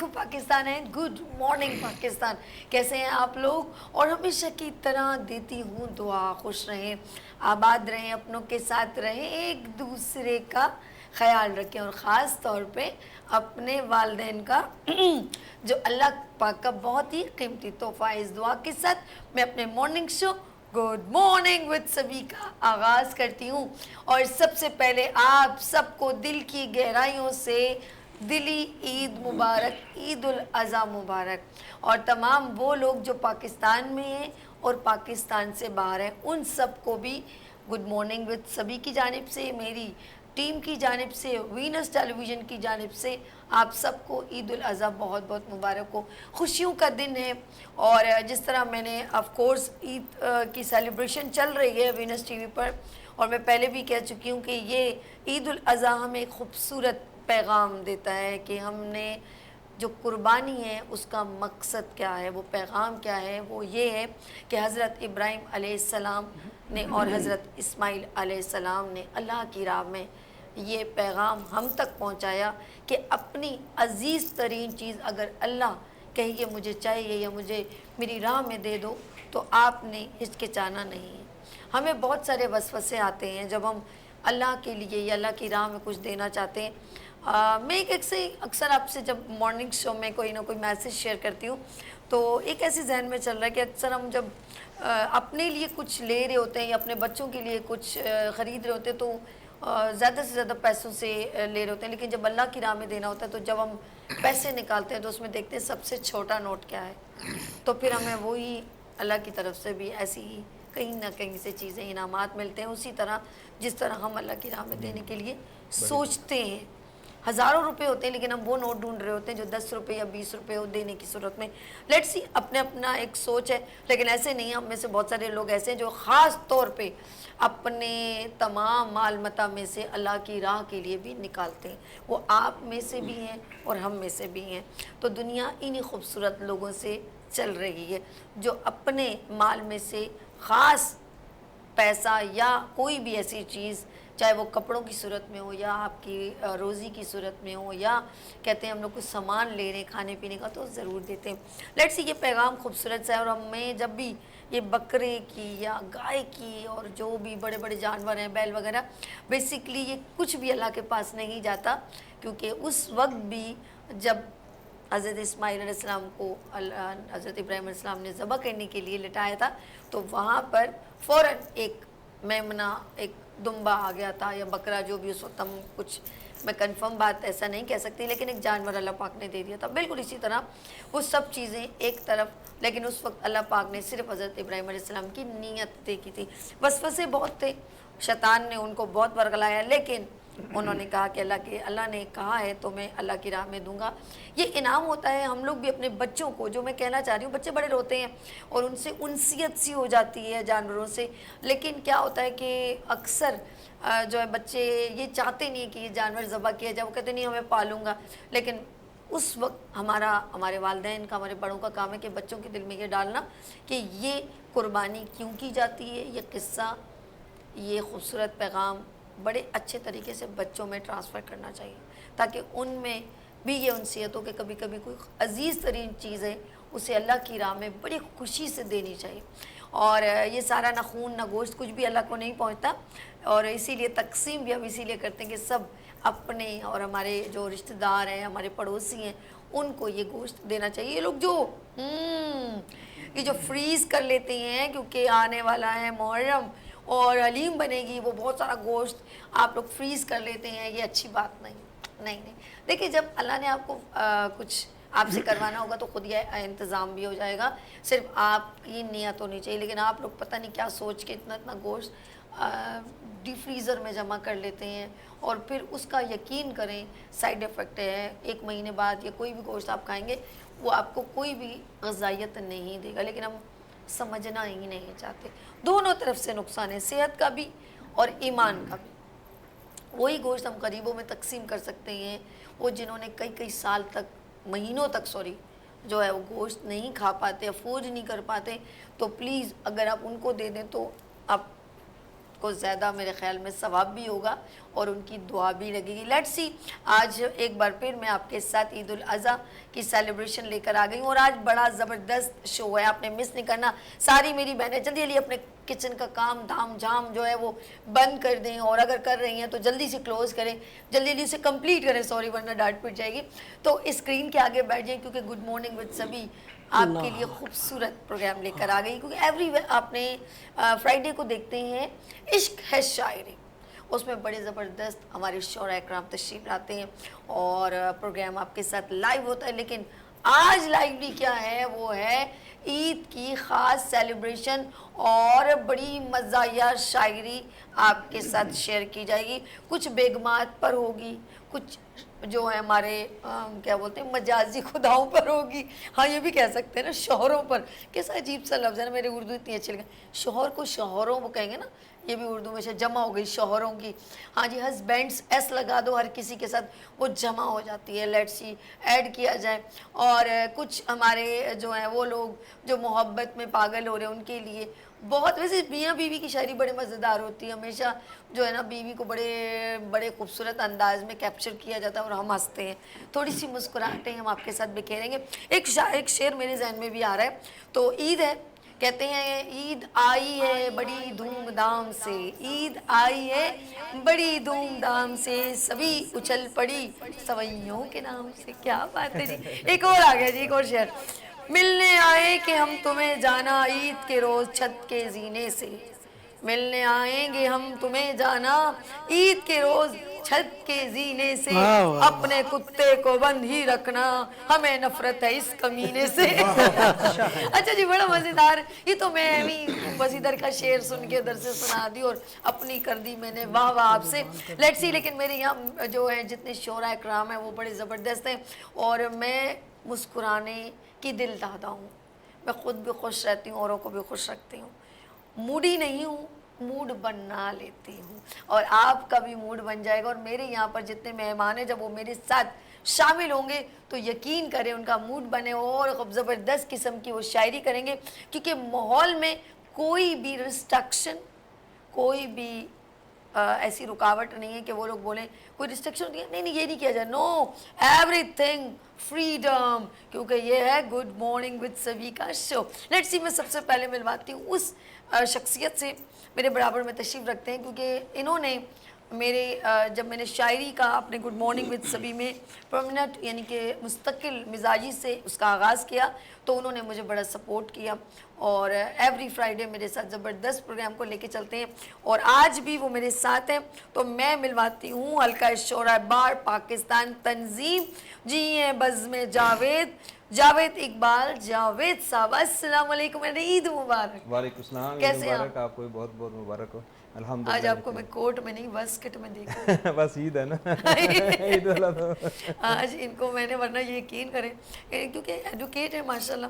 علیکم پاکستان ہے، good morning Pakistan. کیسے ہیں آپ لوگ؟ اور ہمیشہ کی طرح دیتی ہوں دعا، خوش رہیں، آباد رہیں، اپنوں کے ساتھ رہیں، ایک دوسرے کا خیال رکھیں، اور خاص طور پہ اپنے والدین کا جو اللہ پاک کا بہت ہی قیمتی تحفہ ہے. اس دعا کے ساتھ میں اپنے morning show good morning with سبھی کا آغاز کرتی ہوں. اور سب سے پہلے آپ سب کو دل کی گہرائیوں سے دلی عید مبارک، عید الاضحیٰ مبارک. اور تمام وہ لوگ جو پاکستان میں ہیں اور پاکستان سے باہر ہیں، ان سب کو بھی گڈ مارننگ وتھ سبھی کی جانب سے، میری ٹیم کی جانب سے، وینس ٹیلی ویژن کی جانب سے آپ سب کو عید الاضحیٰ بہت بہت مبارک ہو. خوشیوں کا دن ہے، اور جس طرح میں نے آف کورس عید کی سیلیبریشن چل رہی ہے وینس ٹی وی پر، اور میں پہلے بھی کہہ چکی ہوں کہ یہ عید الاضحیٰ ہمیں ایک خوبصورت پیغام دیتا ہے کہ ہم نے جو قربانی ہے اس کا مقصد کیا ہے، وہ پیغام کیا ہے. وہ یہ ہے کہ حضرت ابراہیم علیہ السلام نے اور حضرت اسماعیل علیہ السلام نے اللہ کی راہ میں یہ پیغام ہم تک پہنچایا کہ اپنی عزیز ترین چیز اگر اللہ کہیے مجھے چاہیے یا مجھے میری راہ میں دے دو تو آپ نے ہچکچانا نہیں ہے. ہمیں بہت سارے وسوسے آتے ہیں جب ہم اللہ کے لیے یا اللہ کی راہ میں کچھ دینا چاہتے ہیں. میں اکثر آپ سے جب مارننگ شو میں کوئی نہ کوئی میسیج شیئر کرتی ہوں تو ایک ایسی ذہن میں چل رہا ہے کہ اکثر ہم جب اپنے لیے کچھ لے رہے ہوتے ہیں یا اپنے بچوں کے لیے کچھ خرید رہے ہوتے ہیں تو زیادہ سے زیادہ پیسوں سے لے رہے ہوتے ہیں، لیکن جب اللہ کی راہ میں دینا ہوتا ہے تو جب ہم پیسے نکالتے ہیں تو اس میں دیکھتے ہیں سب سے چھوٹا نوٹ کیا ہے. تو پھر ہمیں وہی اللہ کی طرف سے بھی ایسی ہی کہیں نہ کہیں سے چیزیں انعامات ملتے ہیں، اسی طرح جس طرح ہم اللہ کی راہ میں دینے کے لیے سوچتے ہیں. ہزاروں روپے ہوتے ہیں لیکن ہم وہ نوٹ ڈھونڈ رہے ہوتے ہیں جو 10 روپے یا 20 روپے ہو دینے کی صورت میں. لیٹس سی، اپنے اپنا ایک سوچ ہے، لیکن ایسے نہیں. ہم میں سے بہت سارے لوگ ایسے ہیں جو خاص طور پہ اپنے تمام مال متا میں سے اللہ کی راہ کے لیے بھی نکالتے ہیں. وہ آپ میں سے بھی ہیں اور ہم میں سے بھی ہیں. تو دنیا انہی خوبصورت لوگوں سے چل رہی ہے جو اپنے مال میں سے خاص پیسہ یا کوئی بھی ایسی چیز، چاہے وہ کپڑوں کی صورت میں ہو یا آپ کی روزی کی صورت میں ہو یا کہتے ہیں ہم لوگ کچھ سامان لے رہے ہیں کھانے پینے کا تو ضرور دیتے ہیں. لیٹس سی، یہ پیغام خوبصورت سا ہے. اور ہمیں جب بھی یہ بکرے کی یا گائے کی اور جو بھی بڑے بڑے جانور ہیں بیل وغیرہ، بیسیکلی یہ کچھ بھی اللہ کے پاس نہیں جاتا، کیونکہ اس وقت بھی جب حضرت اسماعیل علیہ السلام کو حضرت ابراہیم علیہ السلام نے ذبح کرنے کے لیے لٹایا تھا تو وہاں پر فوراً ایک میمنہ، ایک دمبا آ گیا تھا یا بکرا، جو بھی اس وقت ہم کچھ، میں کنفرم بات ایسا نہیں کہہ سکتی، لیکن ایک جانور اللہ پاک نے دے دیا تھا. بالکل اسی طرح وہ سب چیزیں ایک طرف، لیکن اس وقت اللہ پاک نے صرف حضرت ابراہیم علیہ السلام کی نیت دیکھی تھی. وسوسے بہت تھے، شیطان نے ان کو بہت ورگلایا، لیکن انہوں نے کہا کہ اللہ نے کہا ہے تو میں اللہ کی راہ میں دوں گا. یہ انعام ہوتا ہے. ہم لوگ بھی اپنے بچوں کو، جو میں کہنا چاہ رہی ہوں، بچے بڑے روتے ہیں اور ان سے انسیت سی ہو جاتی ہے جانوروں سے، لیکن کیا ہوتا ہے کہ اکثر جو ہے بچے یہ چاہتے نہیں کہ یہ جانور ذبح کیا جائے. وہ کہتے نہیں ہمیں پالوں گا، لیکن اس وقت ہمارے والدین کا، ہمارے بڑوں کا کام ہے کہ بچوں کے دل میں یہ ڈالنا کہ یہ قربانی کیوں کی جاتی ہے. یہ قصہ، یہ خوبصورت پیغام بڑے اچھے طریقے سے بچوں میں ٹرانسفر کرنا چاہیے تاکہ ان میں بھی یہ انسیت ہو کہ کبھی کبھی کوئی عزیز ترین چیز ہے اسے اللہ کی راہ میں بڑی خوشی سے دینی چاہیے. اور یہ سارا نہ خون نہ گوشت کچھ بھی اللہ کو نہیں پہنچتا، اور اسی لیے تقسیم بھی ہم اسی لیے کرتے ہیں کہ سب اپنے اور ہمارے جو رشتہ دار ہیں، ہمارے پڑوسی ہیں، ان کو یہ گوشت دینا چاہیے. یہ لوگ جو فریز کر لیتے ہیں کیونکہ آنے والا ہے محرم اور حلیم بنے گی، وہ بہت سارا گوشت آپ لوگ فریز کر لیتے ہیں، یہ اچھی بات نہیں. دیکھیے، جب اللہ نے آپ کو کچھ آپ سے کروانا ہوگا تو خود یہ انتظام بھی ہو جائے گا. صرف آپ کی نیت ہونی چاہیے. لیکن آپ لوگ پتہ نہیں کیا سوچ کے اتنا گوشت ڈی فریزر میں جمع کر لیتے ہیں، اور پھر اس کا یقین کریں سائیڈ ایفیکٹ ہے. 1 مہینے بعد یا کوئی بھی گوشت آپ کھائیں گے وہ آپ کو کوئی بھی غذائیت نہیں دے گا، لیکن ہم سمجھنا ہی نہیں چاہتے. دونوں طرف سے نقصان ہے، صحت کا بھی اور ایمان کا بھی. وہی گوشت ہم غریبوں میں تقسیم کر سکتے ہیں، وہ جنہوں نے کئی سال تک، مہینوں تک جو ہے وہ گوشت نہیں کھا پاتے، افورڈ نہیں کر پاتے، تو پلیز اگر آپ ان کو دے دیں تو آپ کو زیادہ میرے خیال میں ثواب بھی ہوگا اور ان کی دعا بھی لگے گی. لیٹس سی, آج ایک بار پھر میں آپ کے ساتھ عید الاضحیٰ کی سیلیبریشن لے کر آ گئی ہوں اور آج بڑا زبردست شو ہے, آپ نے مس نہیں کرنا. ساری میری بہنیں جلدی جلدی اپنے کچن کا کام دھام جھام جو ہے وہ بند کر دیں, اور اگر کر رہی ہیں تو جلدی سے کلوز کریں, جلدی جلدی سے کمپلیٹ کریں, سوری ورنہ ڈانٹ پٹ جائے گی. تو اسکرین کے آگے بیٹھ جائیں کیونکہ گڈ مارننگ وتھ سبھی آپ کے لیے خوبصورت پروگرام لے کر آ گئی. کیونکہ ایوری آپ نے فرائیڈے کو دیکھتے ہیں عشق ہے شاعری, اس میں بڑے زبردست ہمارے شعراء اکرام تشریف لاتے ہیں اور پروگرام آپ کے ساتھ لائیو ہوتا ہے. لیکن آج لائیو بھی کیا ہے, وہ ہے عید کی خاص سیلیبریشن اور بڑی مزاحیہ شاعری آپ کے ساتھ شیئر کی جائے گی. کچھ بیگمات پر ہوگی, کچھ جو ہے ہمارے کیا بولتے ہیں مجازی خداؤں پر ہوگی, ہاں یہ بھی کہہ سکتے ہیں نا شوہروں پر. کیسا عجیب سا لفظ ہے نا, میرے اردو اتنی اچھی لگے. شوہر کو شوہروں وہ کہیں گے نا, یہ بھی اردو میں سے جمع ہو گئی شوہروں کی. ہاں جی, ہسبینڈس ایس لگا دو ہر کسی کے ساتھ, وہ جمع ہو جاتی ہے. لیٹس سی ایڈ کیا جائے. اور کچھ ہمارے جو ہیں وہ لوگ جو محبت میں پاگل ہو رہے ہیں ان کے لیے بہت, ویسے میاں بیوی کی شاعری بڑے مزیدار ہوتی ہے. ہمیشہ جو ہے نا بیوی کو بڑے بڑے خوبصورت انداز میں کیپچر کیا جاتا ہے اور ہم ہنستے ہیں. تھوڑی سی مسکراہٹیں ہم آپ کے ساتھ بکھیریں گے. ایک شعر میرے ذہن میں بھی آ رہا ہے. تو عید ہے, کہتے ہیں عید آئی ہے بڑی دھوم دھام سے, عید آئی ہے بڑی دھوم دھام سے, سبھی اچھل پڑی سوئیوں کے نام سے. کیا بات ہے جی. ایک اور آ گیا جی, ایک اور شعر. ملنے آئے کہ ہم تمہیں جانا عید کے روز چھت کے زینے سے, ملنے آئیں گے ہم تمہیں جانا عید کے روز چھت کے زینے سے, اپنے کتے کو بند ہی رکھنا ہمیں نفرت ہے اس کمینے سے. اچھا جی, بڑا مزیدار. یہ تو میں بس ادھر کا شعر سن کے ادھر سے سنا دی اور اپنی کر دی میں نے, واہ واہ آپ سے. لیٹس سی, لیکن میرے یہاں جو ہے جتنے شعراء اکرام ہیں وہ بڑے زبردست ہیں اور میں مسکرانے کی دل دادا ہوں. میں خود بھی خوش رہتی ہوں, اوروں کو بھی خوش رکھتی ہوں. موڈی نہیں ہوں, موڈ بنا لیتی ہوں, اور آپ کا بھی موڈ بن جائے گا. اور میرے یہاں پر جتنے مہمان ہیں جب وہ میرے ساتھ شامل ہوں گے تو یقین کریں ان کا موڈ بنے اور زبردست قسم کی وہ شاعری کریں گے. کیونکہ ماحول میں کوئی بھی ریسٹرکشن, کوئی بھی ایسی رکاوٹ نہیں ہے کہ وہ لوگ بولیں کوئی ریسٹرکشن ہوتی ہے, نہیں نہیں یہ نہیں کیا جائے. نو, ایوری تھنگ فریڈم, کیونکہ یہ ہے گڈ مارننگ وتھ سبھی کا شو. لیٹس سی, میں سب سے پہلے ملواتی ہوں اس شخصیت سے میرے برابر میں تشریف رکھتے ہیں کیونکہ انہوں نے میرے جب میں نے شاعری کا اپنے گڈ مارننگ وتھ سبھی میں پرمنٹ یعنی کہ مستقل مزاجی سے اس کا آغاز کیا تو انہوں نے مجھے بڑا سپورٹ کیا اور ایوری فرائیڈے میرے ساتھ زبردست پروگرام کو لے کے چلتے ہیں اور آج بھی وہ میرے ساتھ ہیں. تو میں ملواتی ہوں حلقہ شعراء بار پاکستان تنظیم, جی ہیں بزم جاوید, جاوید اقبال جاوید صاحب. السلام علیکم, عید مبارک. وعلیکم السلام, کیسے ہیں مبارک آپ کو, بہت بہت مبارک ہو. الحمدللہ. آج آپ کو میں کوٹ میں نہیں باسکٹ میں دیکھا. بس عید ہے نا, عید والا تو آج ان کو میں نے, ورنہ یقین کریں کیونکہ ایڈوکیٹ ہے ماشاءاللہ.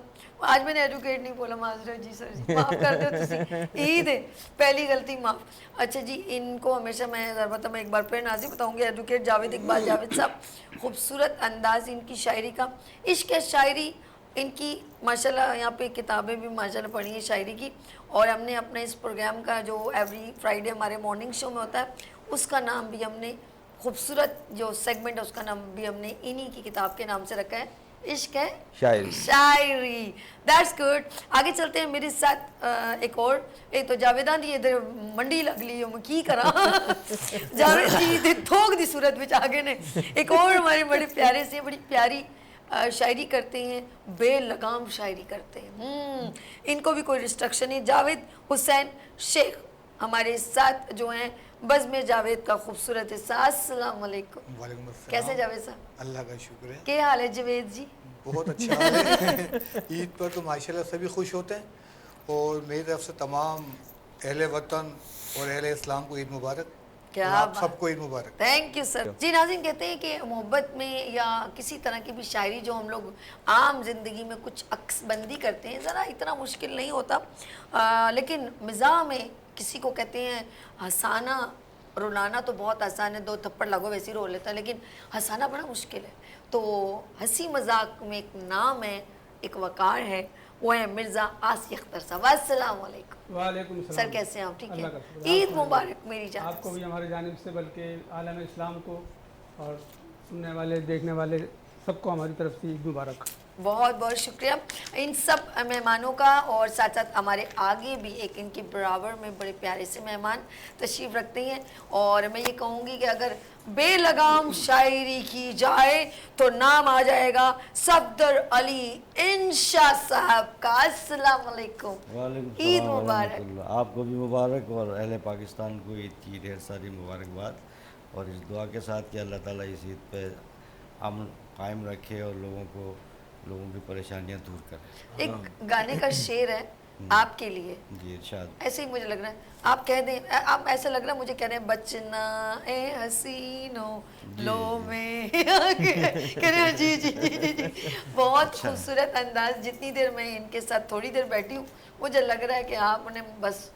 آج میں نے ایڈوکیٹ نہیں بولا, معذرت جی سر جی, معاف کر دو تسی, عید ہے, پہلی غلطی معاف. اچھا جی, ان کو ہمیشہ میں البتہ میں ایک بار پھر ناظرین بتاؤں گی, ایڈوکیٹ جاوید اقبال جاوید صاحب, خوبصورت انداز ان کی شاعری کا, عشق ہے شاعری ان کی ماشاءاللہ. یہاں پہ کتابیں بھی ماشاءاللہ پڑھی ہیں شاعری کی, اور ہم نے اپنے اس پروگرام کا جو ایوری فرائیڈے ہمارے مارننگ شو میں ہوتا ہے اس کا نام بھی ہم نے, خوبصورت جو سیگمنٹ ہے اس کا نام بھی ہم نے انہی کی کتاب کے نام سے رکھا ہے, عشق ہے شاعری. شاعری. That's good. آگے چلتے ہیں میرے ساتھ ایک اور, ایک تو جاویدان دی ادھر منڈی لگ لی میں کی کرا جاوید جی تھوک دی صورت وچ آگے نے. ایک اور ہمارے بڑے پیارے سے, بڑی پیاری شاعری کرتے ہیں, بے لگام شاعری کرتے ہیں. ان کو بھی کوئی ریسٹرکشن نہیں. جاوید حسین شیخ ہمارے ساتھ جو ہیں بزم جاوید کا خوبصورت حصہ. السلام علیکم. وعلیکم السلام. کیسے جاوید صاحب؟ اللہ کا شکر ہے. کیا حال ہے جاوید جی؟ بہت اچھا حال ہے. عید پر تو ماشاءاللہ سبھی خوش ہوتے ہیں اور میری طرف سے تمام اہل وطن اور اہل اسلام کو عید مبارک. کیا آپ سب کو عید مبارک. Thank you sir. جی ناظرین, کہتے ہیں کہ محبت میں یا کسی طرح کی بھی شاعری جو ہم لوگ عام زندگی میں کچھ عکس بندی کرتے ہیں ذرا اتنا مشکل نہیں ہوتا, لیکن مزاح میں کسی کو کہتے ہیں ہنسانا, رلانا تو بہت آسان ہے, 2 تھپڑ لگو ویسے ہی رو لیتا ہے, لیکن ہنسانا بڑا مشکل ہے. تو ہنسی مذاق میں ایک نام ہے, ایک وقار ہے, وہ ہیں مرزا آصف اختر صاحب. السلام علیکم. وعلیکم السلام. سر کیسے ہیں آپ؟ ٹھیک اللہ کا ہے. شکر. عید مبارک میری آپ جانب کو سے. بھی ہمارے جانب سے بلکہ عالم اسلام کو اور سننے والے دیکھنے والے سب کو ہماری طرف سے عید مبارک. بہت بہت شکریہ ان سب مہمانوں کا. اور ساتھ ساتھ ہمارے آگے بھی ایک ان کے برابر میں بڑے پیارے سے مہمان تشریف رکھتے ہیں. اور میں یہ کہوں گی کہ اگر بے لگام شاعری کی جائے تو نام آ جائے گا صفدر علی انشا صاحب کا. السلام علیکم. وعلیکم عید السلام مبارک. ورحمۃ اللہ. آپ کو بھی مبارک اور اہل پاکستان کو عید کی ڈھیر ساری مبارکباد. اور اس دعا کے ساتھ کہ اللہ تعالیٰ اس عید پہ امن قائم رکھے اور لوگوں کی پریشانیاں دور کرے. ایک گانے کا شعر ہے آپ کے لیے. جی ارشاد. ایسے ہی مجھے لگ رہا ہے آپ کہہ دیں. آپ ایسا لگ رہا ہے مجھے کہہ رہے ہیں بچنا اے حسینو لو میں کہہ رہے ہیں جی جی جی جی جی. بہت خوبصورت انداز. جتنی دیر میں ان کے ساتھ تھوڑی دیر بیٹھی ہوں مجھے لگ رہا ہے کہ آپ نے بس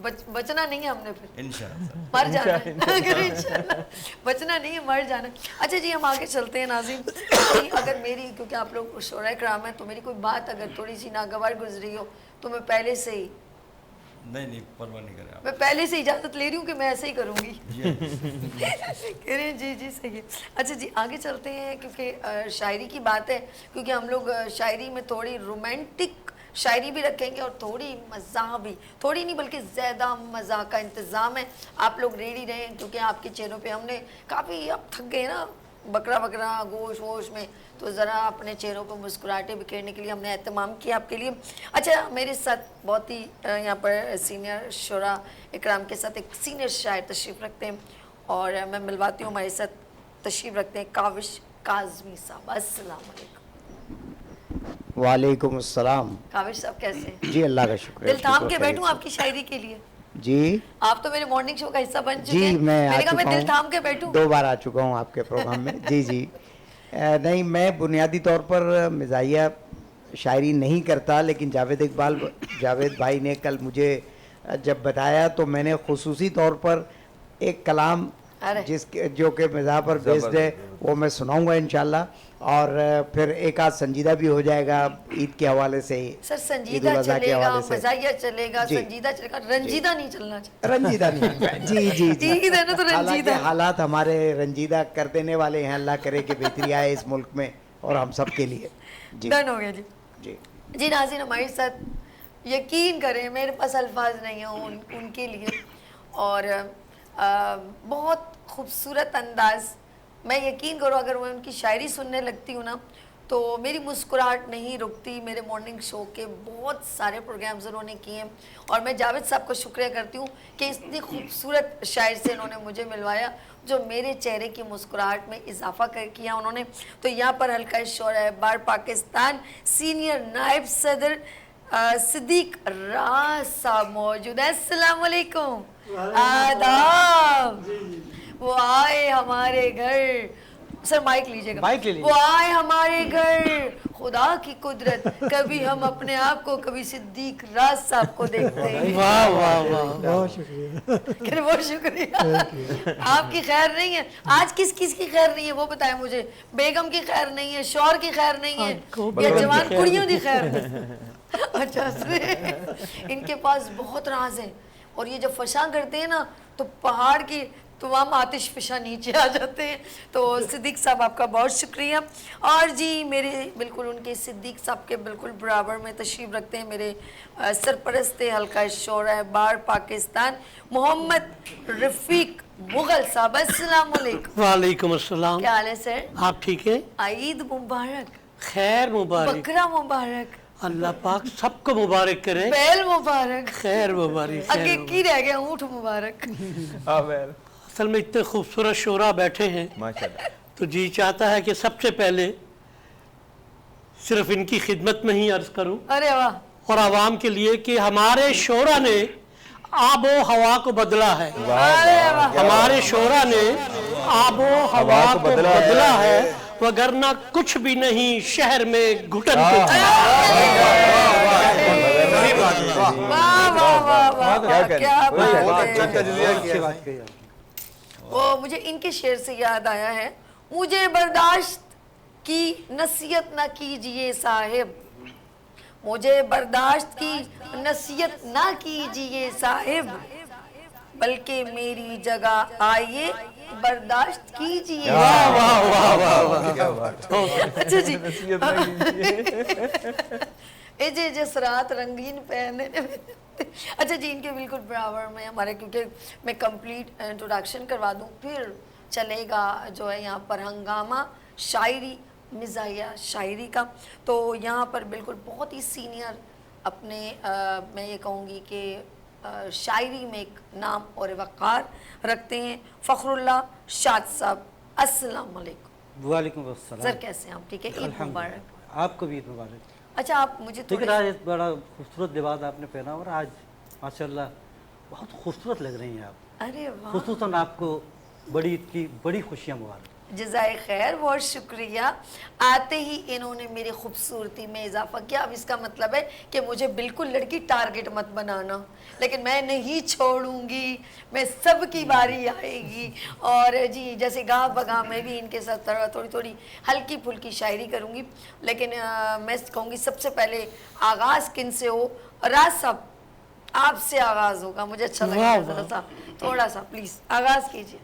بچنا نہیں ہے ہم نے پھر انشاءاللہ. مر جانا ہے. انشاءاللہ بچنا نہیں ہے مر جانا. اچھا جی ہم آگے چلتے ہیں ناظرین. اگر میری کیونکہ آپ لوگ شعراء کرام ہیں تو میری کوئی بات اگر تھوڑی سی ناگوار گزری ہو تو میں پہلے سے ہی نہیں پرواہ نہیں کریں آپ. میں پہلے سے اجازت لے رہی ہوں کہ میں ایسے ہی کروں گی. کہہ رہے ہیں جی جی صحیح ہے. اچھا جی آگے چلتے ہیں کیونکہ شاعری کی بات ہے. کیونکہ ہم لوگ شاعری میں تھوڑی رومانٹک شاعری بھی رکھیں گے اور تھوڑی مزاح بھی. تھوڑی نہیں بلکہ زیادہ مزاح کا انتظام ہے. آپ لوگ ریڈی رہیں کیونکہ آپ کے چہروں پہ ہم نے کافی اب تھک گئے نا بکرا گوشت ووش میں تو ذرا اپنے چہروں پہ مسکراہٹیں بکھیرنے کے لیے ہم نے اہتمام کیا آپ کے لیے. اچھا میرے ساتھ بہت ہی یہاں پر سینئر شعراء اکرام کے ساتھ ایک سینئر شاعر تشریف رکھتے ہیں اور میں ملواتی ہوں. ہمارے ساتھ تشریف رکھتے ہیں کاوش کاظمی صاحب. السلام علیکم. وعلیکم السلام. کاوش صاحب کیسے ہیں؟ جی اللہ کا شکر ہے. دل تھام کے بیٹھوں آپ کی شاعری کے لیے. جی آپ تو میرے مارننگ شو کا حصہ بن چکے جی ہیں. میں نے کہا میں دل تھام کے ہوں بیٹھوں. 2 بار آ چکا ہوں آپ کے پروگرام میں. جی جی نہیں میں بنیادی طور پر مزاحیہ شاعری نہیں کرتا لیکن جاوید بھائی نے کل مجھے جب بتایا تو میں نے خصوصی طور پر ایک کلام جو کہ مزاح پر بیسڈ ہے وہ میں سناؤں گا انشاءاللہ. اور پھر ایک آدھ سنجیدہ بھی ہو جائے گا عید کے حوالے سے. سر سنجیدہ چلے گا مزاحیہ چلے گا سنجیدہ چلے گا رنجیدہ نہیں چلنا چاہیے. رنجیدہ نہیں. جی جی جی عید ہے نا تو رنجیدہ. حالات ہمارے رنجیدہ کر دینے والے ہیں. اللہ کرے کہ بہتری آئے اس ملک میں اور ہم سب کے لیے. جی ڈن ہو گیا جی. جی جی ناظرین ہمارے ساتھ یقین کریں میرے پاس الفاظ نہیں ہیں ان کے لیے. اور بہت خوبصورت انداز. میں یقین کرو اگر میں ان کی شاعری سننے لگتی ہوں نا تو میری مسکراہٹ نہیں رکتی. میرے مارننگ شو کے بہت سارے پروگرامز انہوں نے کیے ہیں اور میں جاوید صاحب کو شکریہ کرتی ہوں کہ اتنی خوبصورت شاعر سے انہوں نے مجھے ملوایا جو میرے چہرے کی مسکراہٹ میں اضافہ کیا انہوں نے. تو یہاں پر حلقہ شعراء بار پاکستان سینئر نائب صدر صدیق راز صاحب موجود ہے. السلام علیکم. آداب. وہ آئے ہمارے گھر. سر مائک لیجیے گا. وہ آئے ہمارے گھر خدا کی قدرت. کبھی ہم اپنے آپ کو کبھی صدیق راز صاحب کو دیکھتے ہیں. واہ واہ واہ بہت شکریہ. بہت شکریہ. آپ کی خیر نہیں ہے آج. کس کی خیر نہیں ہے وہ بتائیں مجھے. بیگم کی خیر نہیں ہے شوہر کی خیر نہیں ہے یا جوان کڑیوں کی خیر نہیں. اچھا ان کے پاس بہت راز ہیں اور یہ جب فشاں کرتے ہیں نا تو پہاڑ کی تمام آتش فشاں نیچے آ جاتے ہیں. تو صدیق صاحب آپ کا بہت شکریہ. اور جی میرے بالکل ان کے صدیق صاحب کے بالکل برابر میں تشریف رکھتے ہیں میرے سرپرست حلقہ شعراء بار پاکستان محمد رفیق مغل صاحب. السلام علیکم. وعلیکم السلام. کیا حال ہے سر؟ آپ ٹھیک ہے؟ عید مبارک. خیر مبارک. بکرا مبارک. اللہ پاک سب کو مبارک کرے. بیل مبارک. خیر مبارک. اگے کی رہ گیا اونٹ مبارک. اصل میں اتنے خوبصورت شعراء بیٹھے ہیں ماشاءاللہ تو جی چاہتا ہے کہ سب سے پہلے صرف ان کی خدمت میں ہی عرض کروں ارے واہ اور عوام کے لیے کہ ہمارے شعراء نے آب و ہوا کو بدلا ہے. ہمارے شعراء نے آب و ہوا کو بدلا ہے وگرنہ کچھ بھی نہیں شہر میں گھٹن کے تھے. مجھے ان کے شعر سے یاد آیا ہے. مجھے برداشت کی نصیحت نہ کیجئے صاحب मुझे बर्दाश्त की नसीहत ना कीजिए साहिब, बल्कि मेरी जगह आइए बर्दाश्त कीजिए। वाह वाह वाह वाह वाह क्या बात अच्छा जी, नसीहत ना कीजिए। ए जे जिस रात रंगीन पहने अच्छा जी, इनके बिल्कुल बराबर में हमारे, क्योंकि मैं कंप्लीट इंट्रोडक्शन करवा दूं फिर चलेगा जो है यहाँ पर हंगामा शायरी, मिजाहिया शायरी का। तो यहाँ पर बिल्कुल बहुत ही सीनियर अपने मैं ये कहूँगी कि शायरी में एक नाम और वक़ार रखते हैं, फ़खरुल्लाह शाद साहब। अस्सलाम वालेकुम। वालेकुम अस्सलाम। सर कैसे हैं आप? ठीक है, ईद मुबारक। अल्हम्दुलिल्लाह। आपको भी ईद मुबारक। अच्छा, आप मुझे ठीक है, थोड़े आज बड़ा खूबसूरत लिबास आपने पहना और आज माशाल्लाह बहुत खूबसूरत लग रही हैं आप। अरे वाह, खुसूसन आपको बड़ी ईद की बड़ी खुशियाँ मुबारक। जज़ाए खैर, बहुत शुक्रिया। आते ही इन्होंने मेरी खूबसूरती में इजाफा किया। अब इसका मतलब है कि मुझे बिल्कुल लड़की टारगेट मत बनाना, लेकिन मैं नहीं छोड़ूंगी, मैं सबकी बारी आएगी। और जी जैसे गाँव बगाह में भी इनके साथ थोड़ी थोड़ी हल्की फुल्की शायरी करूँगी, लेकिन मैं कहूँगी सबसे पहले आगाज़ किन से हो? राज साहब, आपसे आगाज़ होगा, मुझे अच्छा लगेगा। ज़रा सा थोड़ा सा प्लीज़ आगाज़ कीजिए।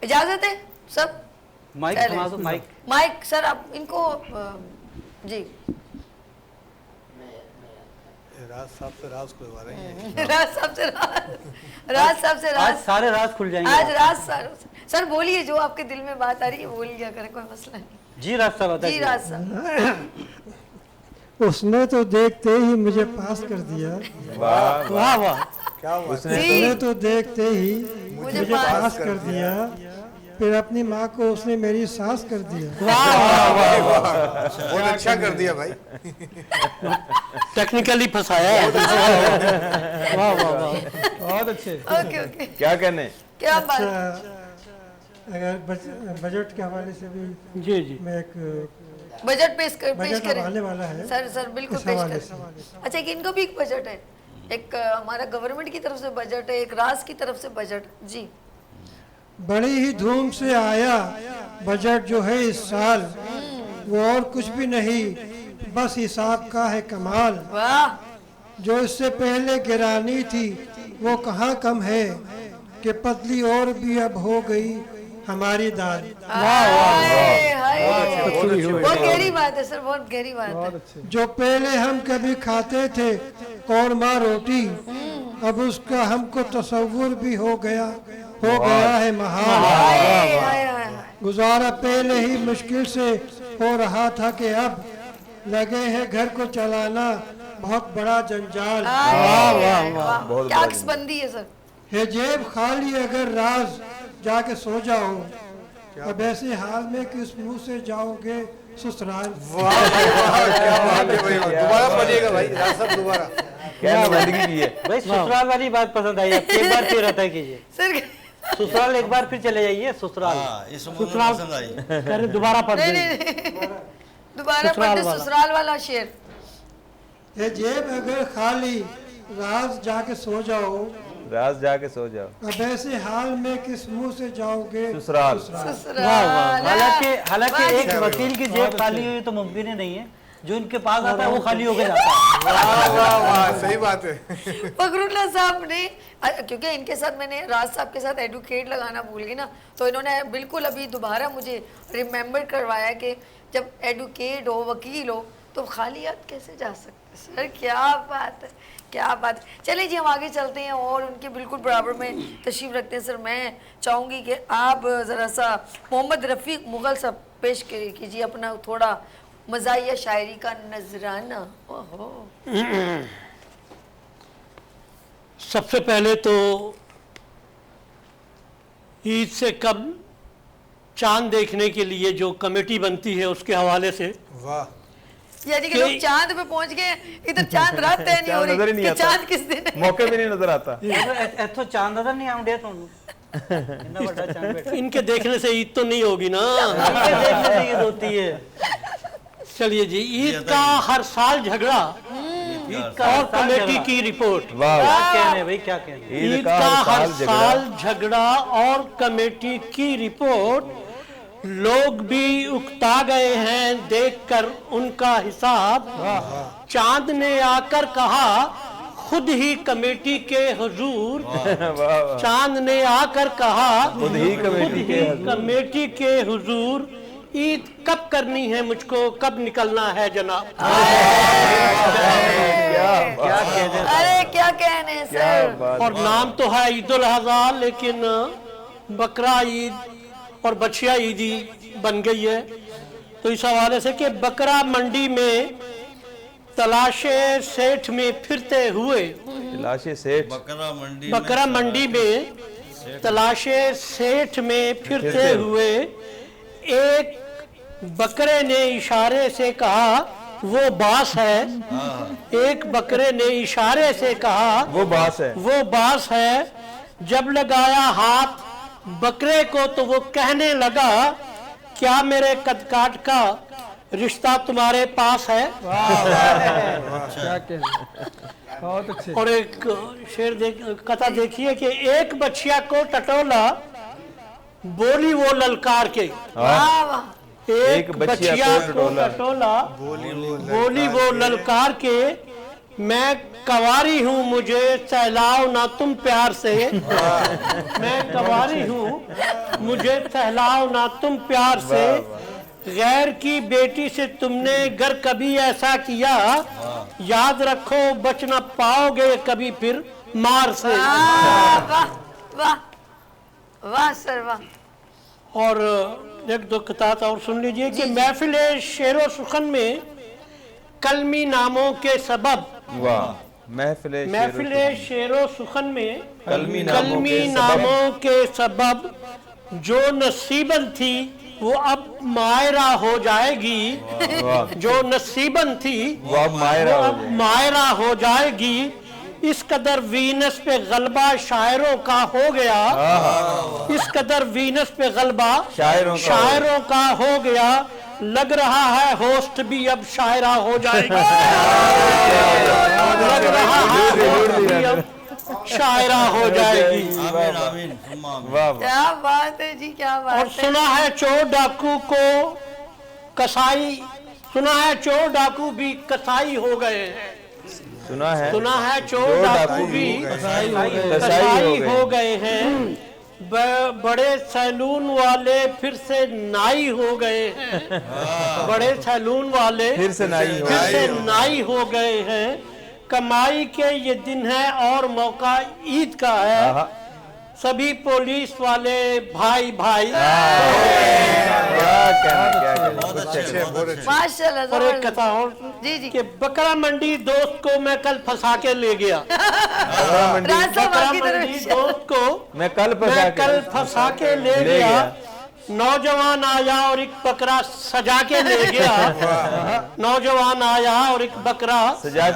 इजाजत है सब? माइक चलें। थमा दो, माइक। माइक सर आप इनको जी राज साहब से राज खुलवा रही हैं। राज साहब से आज राज सारे राज खुल जाएंगे। आज राज सर बोलिए, जो आपके दिल में बात आ रही है बोल लिया करें, कोई मसला नहीं। जी राज साहब जी बताइए। राज साहब। उसने तो देखते ही मुझे पास कर दिया, वाह वाह वाह। क्या हुआ? उसने तो देखते ही मुझे मुझे पास कर दिया, फिर अपनी माँ को उसने मेरी सास कर दिया। बहुत अच्छा कर दिया भाई। टेक्निकली फंसाया है। वाह वाह वाह। बहुत अच्छे। ओके ओके, क्या कहने। क्या बात। अच्छा, अगर बजट के हवाले से भी जी जी। मैं एक बजट पेश बजट करें आने वाला है सर बिल्कुल इस पेश हवाले करें। अच्छा, एक इनको भी एक बजट है, एक हमारा गवर्नमेंट की तरफ से बजट है, एक राज की तरफ से बजट। जी बड़ी ही धूम से आया बजट जो है इस साल, वो और कुछ भी नहीं बस हिसाब का है कमाल। वाह, जो इससे पहले गिरानी थी वो कहाँ कम है, कि पतली और भी अब हो गई हमारी दाल। हाय हाय, बहुत अच्छी बहुत गहरी बात है सर, बहुत गहरी बात है। जो पहले हम कभी खाते थे कौरमा रोटी, अब उसका हमको तसव्वुर भी हो गया है महाल। हाय हाय हाय। गुजारा पहले ही मुश्किल से हो रहा था कि अब लगे हैं घर को चलाना बहुत बड़ा जंजाल। बहुत क्या अक्सबंदी है सर। है जेब खाली अगर राज जाके सो जाओ, अब ऐसे हाल में किस मुंह से जाओगे ससुराल। क्या बात है भाई, दोबारा पढ़िएगा भाई राज साहब, दोबारा। क्या बंदगी की है। भाई ससुराल वाली बात पसंद आई आपको, एक बार फिर अता कीजिए। सर ससुराल एक बार फिर चले जाइए। ससुराल इस उम्र में पसंद आई। करे दोबारा पढ़ नहीं दें। नहीं दोबारा ससुराल पढ़ते वाला। ससुराल वाला शेर। है जेब अगर खाली राज जाके सो जाओ, राज जाके सो जाओ, अब ऐसे हाल में किस मुंह से जाओगे ससुराल। ससुराल। हालांकि एक वाह। वकील की जेब खाली हुई तो मुमकिन ही नहीं है, जो इनके पास आता है वो खाली होकर जाता है। वाह वाह वाह, सही बात है। फखरुल्लाह साहब ने, क्योंकि इनके साथ मैंने राज साहब के साथ एडवोकेट लगाना भूल गई ना, तो इन्होंने बिल्कुल अभी दोबारा मुझे रिमेम्बर करवाया कि जब एडवोकेट हो, वकील हो, तो खाली हाथ कैसे जा सकते। सर क्या बात है, क्या बात। चलिए जी, हम आगे चलते हैं और उनके बिल्कुल बराबर में तशरीफ़ रखते हैं। सर मैं चाहूँगी कि आप ज़रा सा मोहम्मद रफ़ीक मुग़ल साहब पेश कीजिए अपना थोड़ा मज़ाहिया शायरी का नजराना। ओहो, सबसे पहले तो ईद से कब चांद देखने के लिए जो कमेटी बनती है उसके हवाले से वाह, यानी कि लोग चांद पे पहुंच गए, इधर चांद रात तय नहीं हो चांद नजर ही रही नहीं कि आता। चांद किस दिन है। मौके भी नहीं नजर आता। इतो चांद नजर नहीं आउंडे ਤੁਹਾਨੂੰ इतना बड़ा चांद बैठा इनके देखने से ईद तो नहीं होगी ना। इनके देखने से ईद होती है। चलिए जी, ईद का हर साल झगड़ा और कमेटी की रिपोर्ट। वाह, क्या कहने भाई, क्या कहने। ईद का हर साल झगड़ा और कमेटी की रिपोर्ट लोग भी उकता गए हैं देखकर उनका हिसाब। चांद ने आकर कहा खुद ही कमेटी के हुजूर। चांद ने आकर कहा खुद ही कमेटी के हुजूर, ईद कब करनी है मुझको, कब निकलना है जनाब। अरे क्या कहने सर। और नाम तो है ईद उल अज़हा, लेकिन बकरा ईद और बछिया ईदी बन गई है। तो इस हवाले से कि बकरा मंडी में तलाशे सेठ में फिरते हुए, लाशे सेठ, बकरा मंडी में तलाशे सेठ में फिरते हुए एक बकरे ने इशारे से कहा वो बास है। एक बकरे ने इशारे से कहा वो बास है। वो बास है। जब लगाया हाथ बकरे को तो वो कहने लगा क्या मेरे कदकाठ का रिश्ता तुम्हारे पास है। क्या कहना, बहुत अच्छे। और एक शेर कथा देखिए कि एक बछिया को टटोला, बोली वो ललकार के। वाह वाह। एक बछिया को टटोला, बोली वो ललकार के, मैं कवारी हूँ मुझे सहलाओ ना तुम प्यार से। मैं कवारी हूँ मुझे सहलाओ ना तुम प्यार से। गैर की बेटी से तुमने गर कभी ऐसा किया, याद रखो बच न पाओगे कभी फिर मार से। वाह वाह वाह सर वाह। और एक दो कतात और सुन लीजिए कि महफिल शेरो सुखन में कलमी नामों के सबब। वाह। महफिल शेरो सुखन में कलमी नामों के सबब जो नसीबन थी वो अब मायरा हो जाएगी। जो नसीबन थी वो अब मायरा हो जाएगी। इस कदर वीनस पे गलबा शायरों का हो गया। इस कदर वीनस पे गलबा शायरों का हो गया। लग रहा है होस्ट भी अब शायरा हो जाएगी। लग रहा है होस्ट भी अब शायरा हो जाएगी। क्या बात है जी, क्या बात है। और सुना है चोर डाकू को कसाई, सुना है चोर डाकू भी कसाई हो गए हैं। सुना है चोर डाकू भी कसाई हो गए हैं। बड़े सैलून वाले फिर से नाई हो गए हैं। बड़े सैलून वाले फिर से नाई हो गए हैं। कमाई के ये दिन है और मौका ईद का है। सभी पुलिस वाले भाई भाई। माशाल्लाह। और एक कथा और जी जी कि बकरा मंडी दोस्त को मैं कल फंसा के ले गया। बकरा मंडी दोस्त को मैं कल फंसा के ले गया। नौजवान आया और एक बकरा सजा के ले गया। नौजवान आया और एक बकरा सजा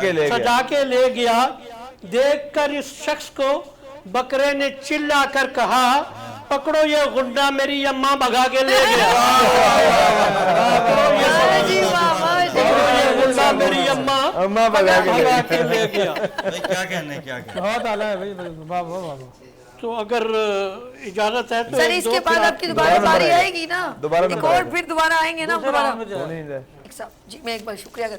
के ले गया। देखकर इस शख्स को बकरे ने चिल्ला कर कहा पकड़ो ये गुंडा मेरी अम्मा भगा के ले गया। गुंडा मेरी अम्मा भगा के ले गया। क्या कहने क्या कहने। बहुत आला है भाई, वाह वाह वाह। तो अगर इजाजत है तो सर इसके बाद आपकी दोबारा बारी आएगी ना, दोबारा एक और फिर दोबारा आएंगे ना दोबारा। जी मैं एक बार शुक्रिया कर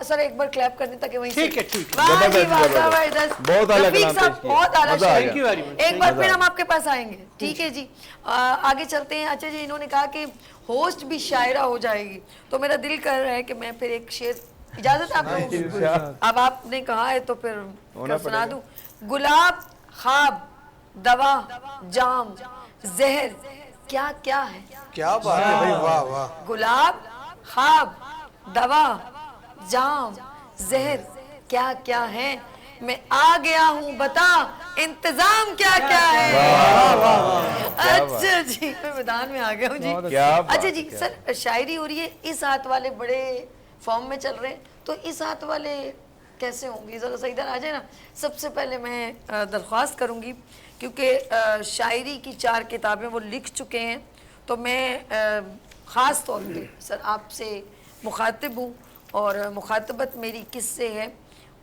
सर एक बार क्लैप करने तक वहीं ठीक है ठीक है। वाह जी वाह जबरदस्त। बहुत आला रफीक कलाम साहब पेश किया। बहुत आला मजा आ शायर। Thank you very much. एक बार फिर हम आपके पास आएंगे, ठीक है जी। आगे चलते हैं। अच्छा जी, इन्होंने कहा कि होस्ट भी शायरा हो जाएगी, तो मेरा दिल कर रहा है कि मैं फिर एक शेर, इजाजत है आप लोगों को? अब आपने कहा है तो फिर सुना दूं। गुलाब ख्वाब दवा जाम जहर क्या क्या है। क्या बात है भाई, वाह वाह। गुलाब ख्वाब दवा जाम जहर क्या क्या है। मैं आ गया हूँ बता इंतजाम क्या क्या है। अच्छा जी मैं मैदान में आ गया हूँ जी। अच्छा जी सर शायरी हो रही है, इस हाथ वाले बड़े फॉर्म में चल रहे हैं, तो इस हाथ वाले कैसे होंगे? जरा सा इधर आ जाए ना। सबसे पहले मैं दरख्वास्त करूँगी क्योंकि शायरी की 4 किताबें वो लिख चुके हैं, तो मैं ख़ास तौर पे सर आपसे मुखातिब हूँ और मुखातबत मेरी किससे है,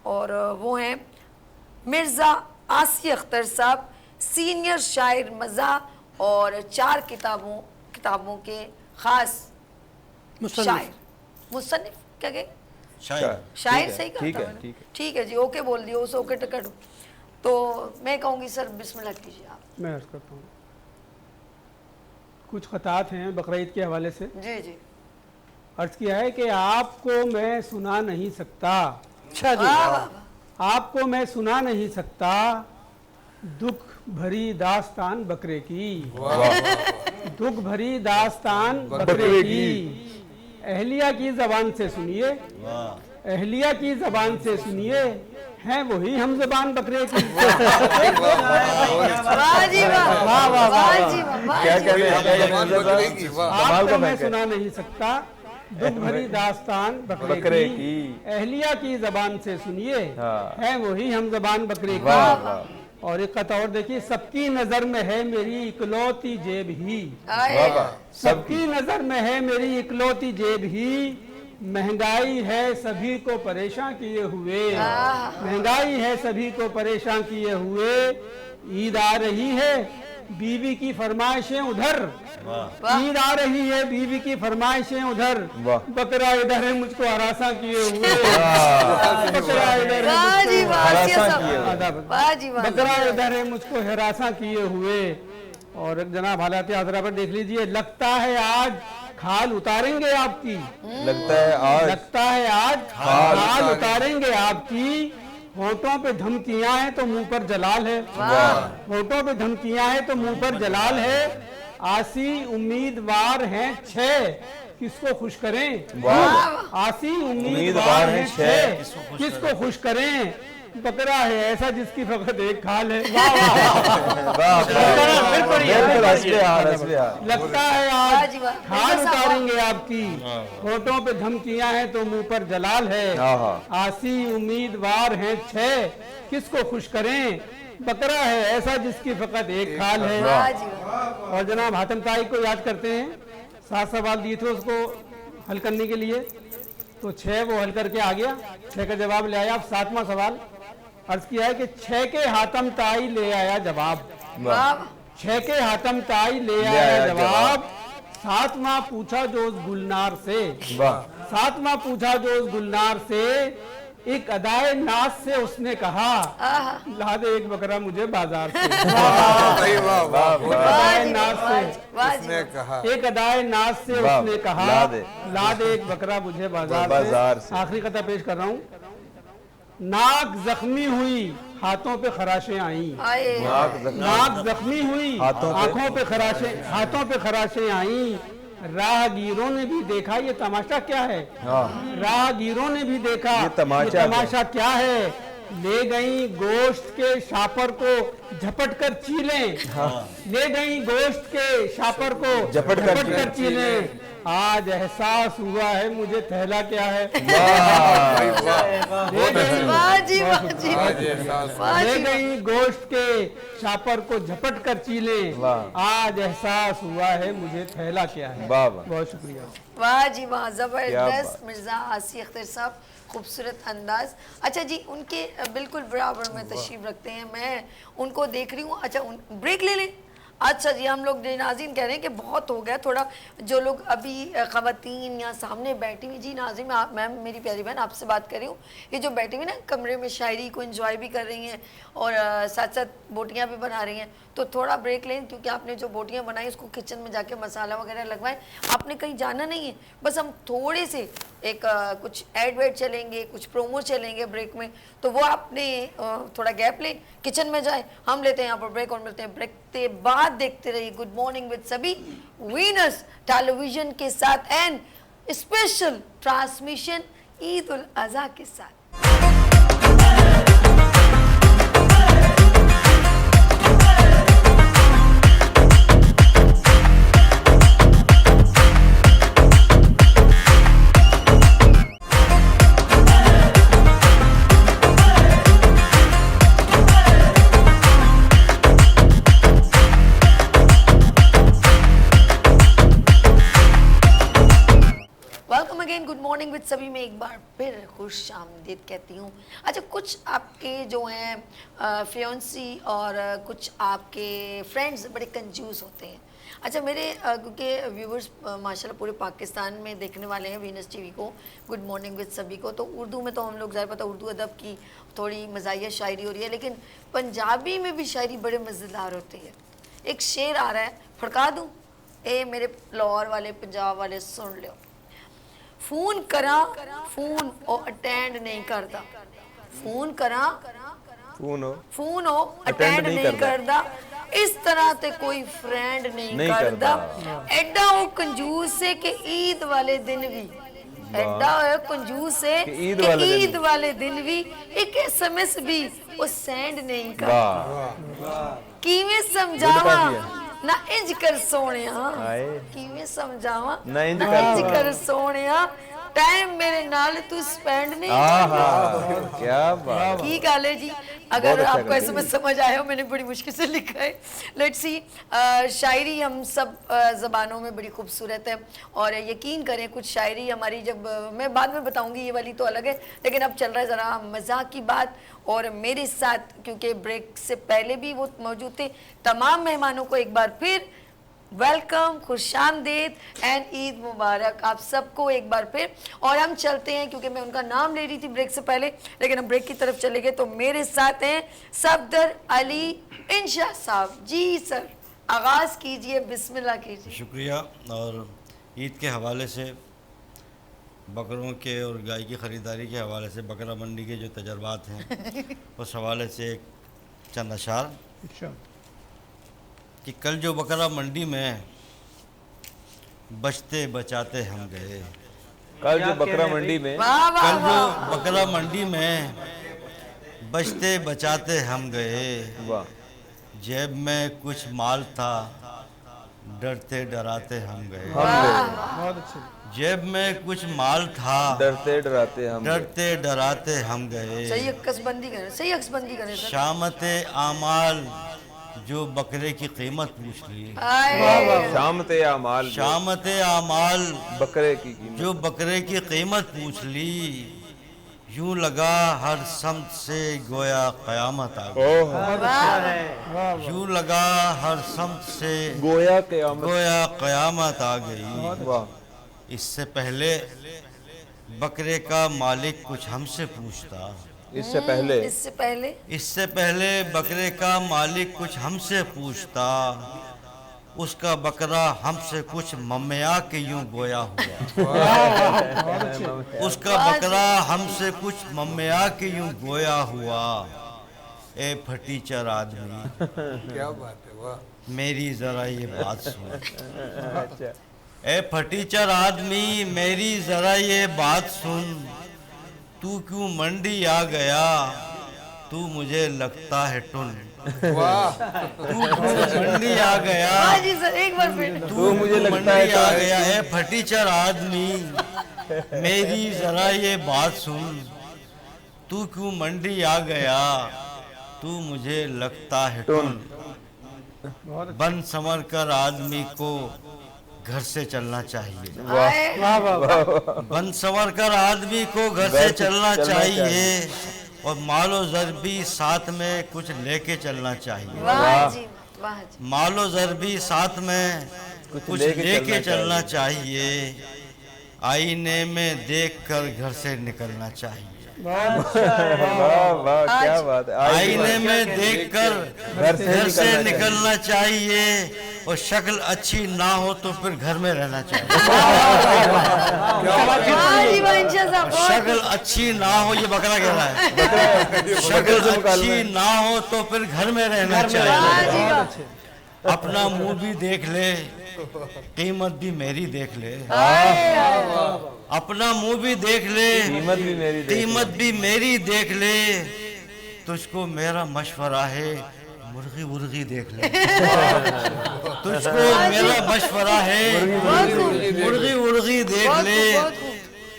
और वो हैं मिर्ज़ा आसी अख्तर साहब, सीनियर शायर मज़ा, और 4 किताबों किताबों के ख़ास मुसन्निफ। शायर, मुसन्निफ क्या कहें, शायर शायर सही कहा ठीक था है, मैंने? ठीक है। ठीक है जी, ओके बोल दिया, उस ओके टिकट। तो मैं कहूँगी सर बिस्मिल्लाह कीजिए आप। मैं अर्ज़ करता हूँ, कुछ ख़तात हैं बकरीद के हवाले से। जी जी, अर्ज़ किया है कि आपको मैं सुना नहीं सकता, अच्छा जी, वाह वाह वाह, आपको मैं सुना नहीं सकता दुख भरी दास्तान बकरे की, दुख भरी दास्तान बकरे की। अहलिया की ज़बान से सुनिए, अहलिया की ज़बान से सुनिए, हैं वही हम ज़बान बकरे की। वाह जी वाह, वाह, वाह, वाह जी वाह, वाह क्या जी कह रहे वाह। हैं, क्या कह रहे हैं बकरे की, वाह। कमाल आपको का मैं फैक्ट है। सुना नहीं सकता दुख भरी दास्तान बकरे बकरे की। की। अहलिया की ज़बान से सुनिए, हाँ। है वही हम ज़बान बकरे वाह की। वाह और एक कत और देखिए, सबकी नज़र में है मेरी इकलौती जेब ही, आए, वाह वाह सबकी नज़र में है मेरी इकलौती जेब ही, महंगाई है सभी को परेशान किए हुए, महंगाई है सभी को परेशान किए हुए। ईद आ रही है बीवी की फरमाइशें उधर, ईद आ रही है बीवी की फरमाइशें उधर, वाह। बकरा इधर है मुझको हरासा किए हुए, बकरा इधर है वाह जी मुझको वाह, हरासा ये सब। किए हुए। आदाब। वाह जी वाह, बकरा इधर है मुझको हिरासा किए हुए। और जनाब हालात हाजरा पर देख लीजिए, लगता है आज खाल उतारेंगे आपकी, लगता है आज लगता है आज खाल उतारेंगे आपकी। होठों पे धमकियां हैं तो मुंह पर जलाल है, होठों पे धमकियां हैं तो मुंह पर जलाल है। आसी उम्मीदवार हैं 6, किसको खुश करें, आसी उम्मीदवार हैं 6, किसको खुश करें। बकरा है ऐसा जिसकी फकत एक खाल है, वाह बिल्कुल हंसले हाल हंसले हाल। लगता है वाह आज जी वाह, खाल ऐसा उतारेंगे आपकी। होठों पे धमकियां हैं तो मुंह पर जलाल है। हाँ, हाँ। आसी उम्मीदवार हैं 6, किसको खुश करें। बकरा है ऐसा जिसकी फकत एक खाल है। वाह जी वाह, और जनाब हातिम ताई को याद करते हैं, 7 सवाल दिए थे उसको हल करने के लिए, तो 6 वो हल करके आ गया, 6 का जवाब ले आया। अब 7वां सवाल अर्ज किया है कि 6 के हातम ताई ले आया जवाब, वाह 6 के हातम ताई ले आया आया जवाब। 7वां पूछा जो उस गुलनार से, वाह 7वां पूछा जो उस गुलनार से, एक अदाए नाज से उसने कहा, ला दे एक बकरा मुझे बाजार से। वाह वाह वाह, एक अदाए नाज से, वाह जी उसने कहा एक अदाए नाज से वाह, उसने कहा, ला दे एक बकरा मुझे बाजार से। आखिरी कथा पेश कर रहा हूँ। नाक जख्मी हुई हाथों पे खराशें आई, आए, नाक जख्मी हुई आंखों पे खराशें, हाथों पे खराशें आई। राहगीरों ने भी देखा ये तमाशा क्या है, राहगीरों ने भी देखा ये तमाशा क्या है। ले गई गोश्त के शापर को झपट कर चीलें, ले गई गोश्त के शापर को झपट कर चीलें। आज एहसास हुआ है मुझे थैला क्या है। वाह जी वाह जी वाह ले जी गई गोश्त के शापर को झपट कर चीले, आज एहसास हुआ है मुझे थैला क्या है। वाह वाह बहुत शुक्रिया। वाह जी वाह, क्या जबरदस्त। बात। मिर्जा आसी अख्तर साहब, खूबसूरत अंदाज। अच्छा जी, उनके बिल्कुल बराबर में तशरीफ रखते हैं, मैं उनको देख रही हूँ। अच्छा ब्रेक ले लें। अच्छा जी, हम लोग नाज़रीन कह रहे हैं कि बहुत हो गया, थोड़ा जो लोग अभी ख़वातीन या सामने बैठी हुई, जी नाज़रीन मैम मेरी प्यारी बहन आपसे बात कर रही हूँ, ये जो बैठी हुई ना कमरे में शायरी को एंजॉय भी कर रही हैं और साथ साथ बोटियाँ भी बना रही हैं, तो थोड़ा ब्रेक लें, क्योंकि आपने जो बोटियाँ बनाई उसको किचन में जाके मसाला वगैरह लगवाएं। आपने कहीं जाना नहीं है, बस हम थोड़े से एक कुछ एड वेड चलेंगे, कुछ प्रोमो चलेंगे ब्रेक में, तो वो आपने थोड़ा गैप लें, किचन में जाएं, हम लेते हैं यहाँ पर ब्रेक और मिलते हैं ब्रेक के बाद। देखते रहिए गुड मॉर्निंग विद सभी वीनस टेलीविजन के साथ and special transmission Eid ul Azha के साथ। Welcome again, good morning with सभी में एक बार फिर खुश आमदीद कहती हूँ। अच्छा, कुछ आपके जो हैं फियांसी और कुछ आपके फ्रेंड्स बड़े कंजूस होते हैं। अच्छा मेरे क्योंकि व्यूवर्स माशाल्लाह पूरे पाकिस्तान में देखने वाले हैं वीनस टीवी को, गुड मॉर्निंग विद सभी को, तो उर्दू में तो हम लोग ज़ाहिर पता उर्दू अदब की थोड़ी मज़ाहिया शायरी हो रही है, लेकिन पंजाबी में भी शायरी बड़े मज़ेदार होती है। एक शेर आ रहा है, फड़का दूँ? ए मेरे लाहौर वाले पंजाब वाले सुन लो। फोन करा फोन और अटेंड नहीं करता, फोन करा फोन हो अटेंड नहीं करता, इस तरह ते कोई फ्रेंड नहीं करता, एडा वो कंजूस है कि ईद वाले दिन भी, एडा है कंजूस है कि ईद वाले दिन भी एक SMS भी वो सेंड नहीं करता। किवें समझावा ना इंज कर सोनिया, किवें समझावा ना इंज कर सोनिया, टाइम मेरे नाल तू स्पेंड नहीं करता। क्या बात, की गल है जी। अगर आपको SMS समझ आया हो, मैंने बड़ी मुश्किल से लिखा है। लेट्स सी, शायरी हम सब ज़बानों में बड़ी खूबसूरत है, और यकीन करें कुछ शायरी हमारी, जब मैं बाद में बताऊंगी ये वाली तो अलग है, लेकिन अब चल रहा है ज़रा मज़ाक की बात। और मेरे साथ क्योंकि ब्रेक से पहले भी वो मौजूद थे, तमाम मेहमानों को एक बार फिर वेलकम, खुशामदीद एंड ईद मुबारक आप सबको एक बार फिर। और हम चलते हैं, क्योंकि मैं उनका नाम ले रही थी ब्रेक से पहले, लेकिन हम ब्रेक की तरफ चले गए, तो मेरे साथ हैं सफदर अली इंशा साहब। जी सर, आगाज़ कीजिए, बिस्मिल्लाह कीजिए। शुक्रिया। और ईद के हवाले से, बकरों के और गाय की ख़रीदारी के हवाले से, बकरा मंडी के जो तजर्बात हैं उस हवाले से एक चंद अशार कि कल जो बकरा मंडी में बचते बचाते हम गए, कल जो बकरा मंडी में, कल जो बकरा मंडी में बचते बचाते हम गए, वाह, जेब में कुछ माल था डरते डराते हम गए, जेब में कुछ माल था डरते डराते हम, डरते डराते हम गए, सही अक्सबंदी करें, सही अक्सबंदी करें सर। शामते आमाल जो बकरे की कीमत पूछ ली, शामते आमाल, शामते आमाल बकरे की कीमत, जो बकरे की कीमत पूछ ली, यूं लगा हर समत से गोया क़यामत आ गई, यूं लगा हर समत से गोया क़यामत आ गई। वाह, इससे पहले बकरे का मालिक कुछ हमसे पूछता, इससे पहले, इससे पहले बकरे का मालिक कुछ हमसे पूछता, उसका बकरा हमसे कुछ मम्या के यूं गोया हुआ, उसका बकरा हमसे कुछ मम्या के यूं गोया हुआ। ए फटीचर आदमी, क्या बात है, वाह। मेरी जरा ये बात सुन, ए फटीचर आदमी मेरी जरा ये बात सुन, तू क्यों मंडी आ गया, तू मुझे लगता है टुन, तू मंडी आ गया, जी सर एक बार फिर, तू मुझे लगता है आ गया। ए फटीचर आदमी मेरी जरा ये बात सुन, तू क्यों मंडी आ गया, तू मुझे लगता है टुन। बन संवर कर आदमी को घर से चलना चाहिए, बन संवर कर आदमी को घर से चलना चाहिए, और मालो ज़र भी साथ में कुछ लेके चलना चाहिए, वाह जी, वाह जी। मालो ज़र भी साथ में कुछ लेके चलना चाहिए, आईने में देखकर घर से निकलना चाहिए, वाह वाह, क्या बात है, आईने में देखकर घर से निकलना चाहिए, और शक्ल अच्छी ना हो तो फिर घर में रहना चाहिए, शक्ल अच्छी ना हो, ये बकरा कह रहा है, शक्ल अच्छी ना हो तो फिर घर में रहना चाहिए, अपना मुंह भी देख ले, कीमत भी मेरी देख ले, अपना मुंह भी देख ले, कीमत भी मेरी देख ले, तुझको मेरा मशवरा है मुर्गी मुर्गी देख ले, तुझको मेरा मशवरा है मुर्गी मुर्गी देख ले,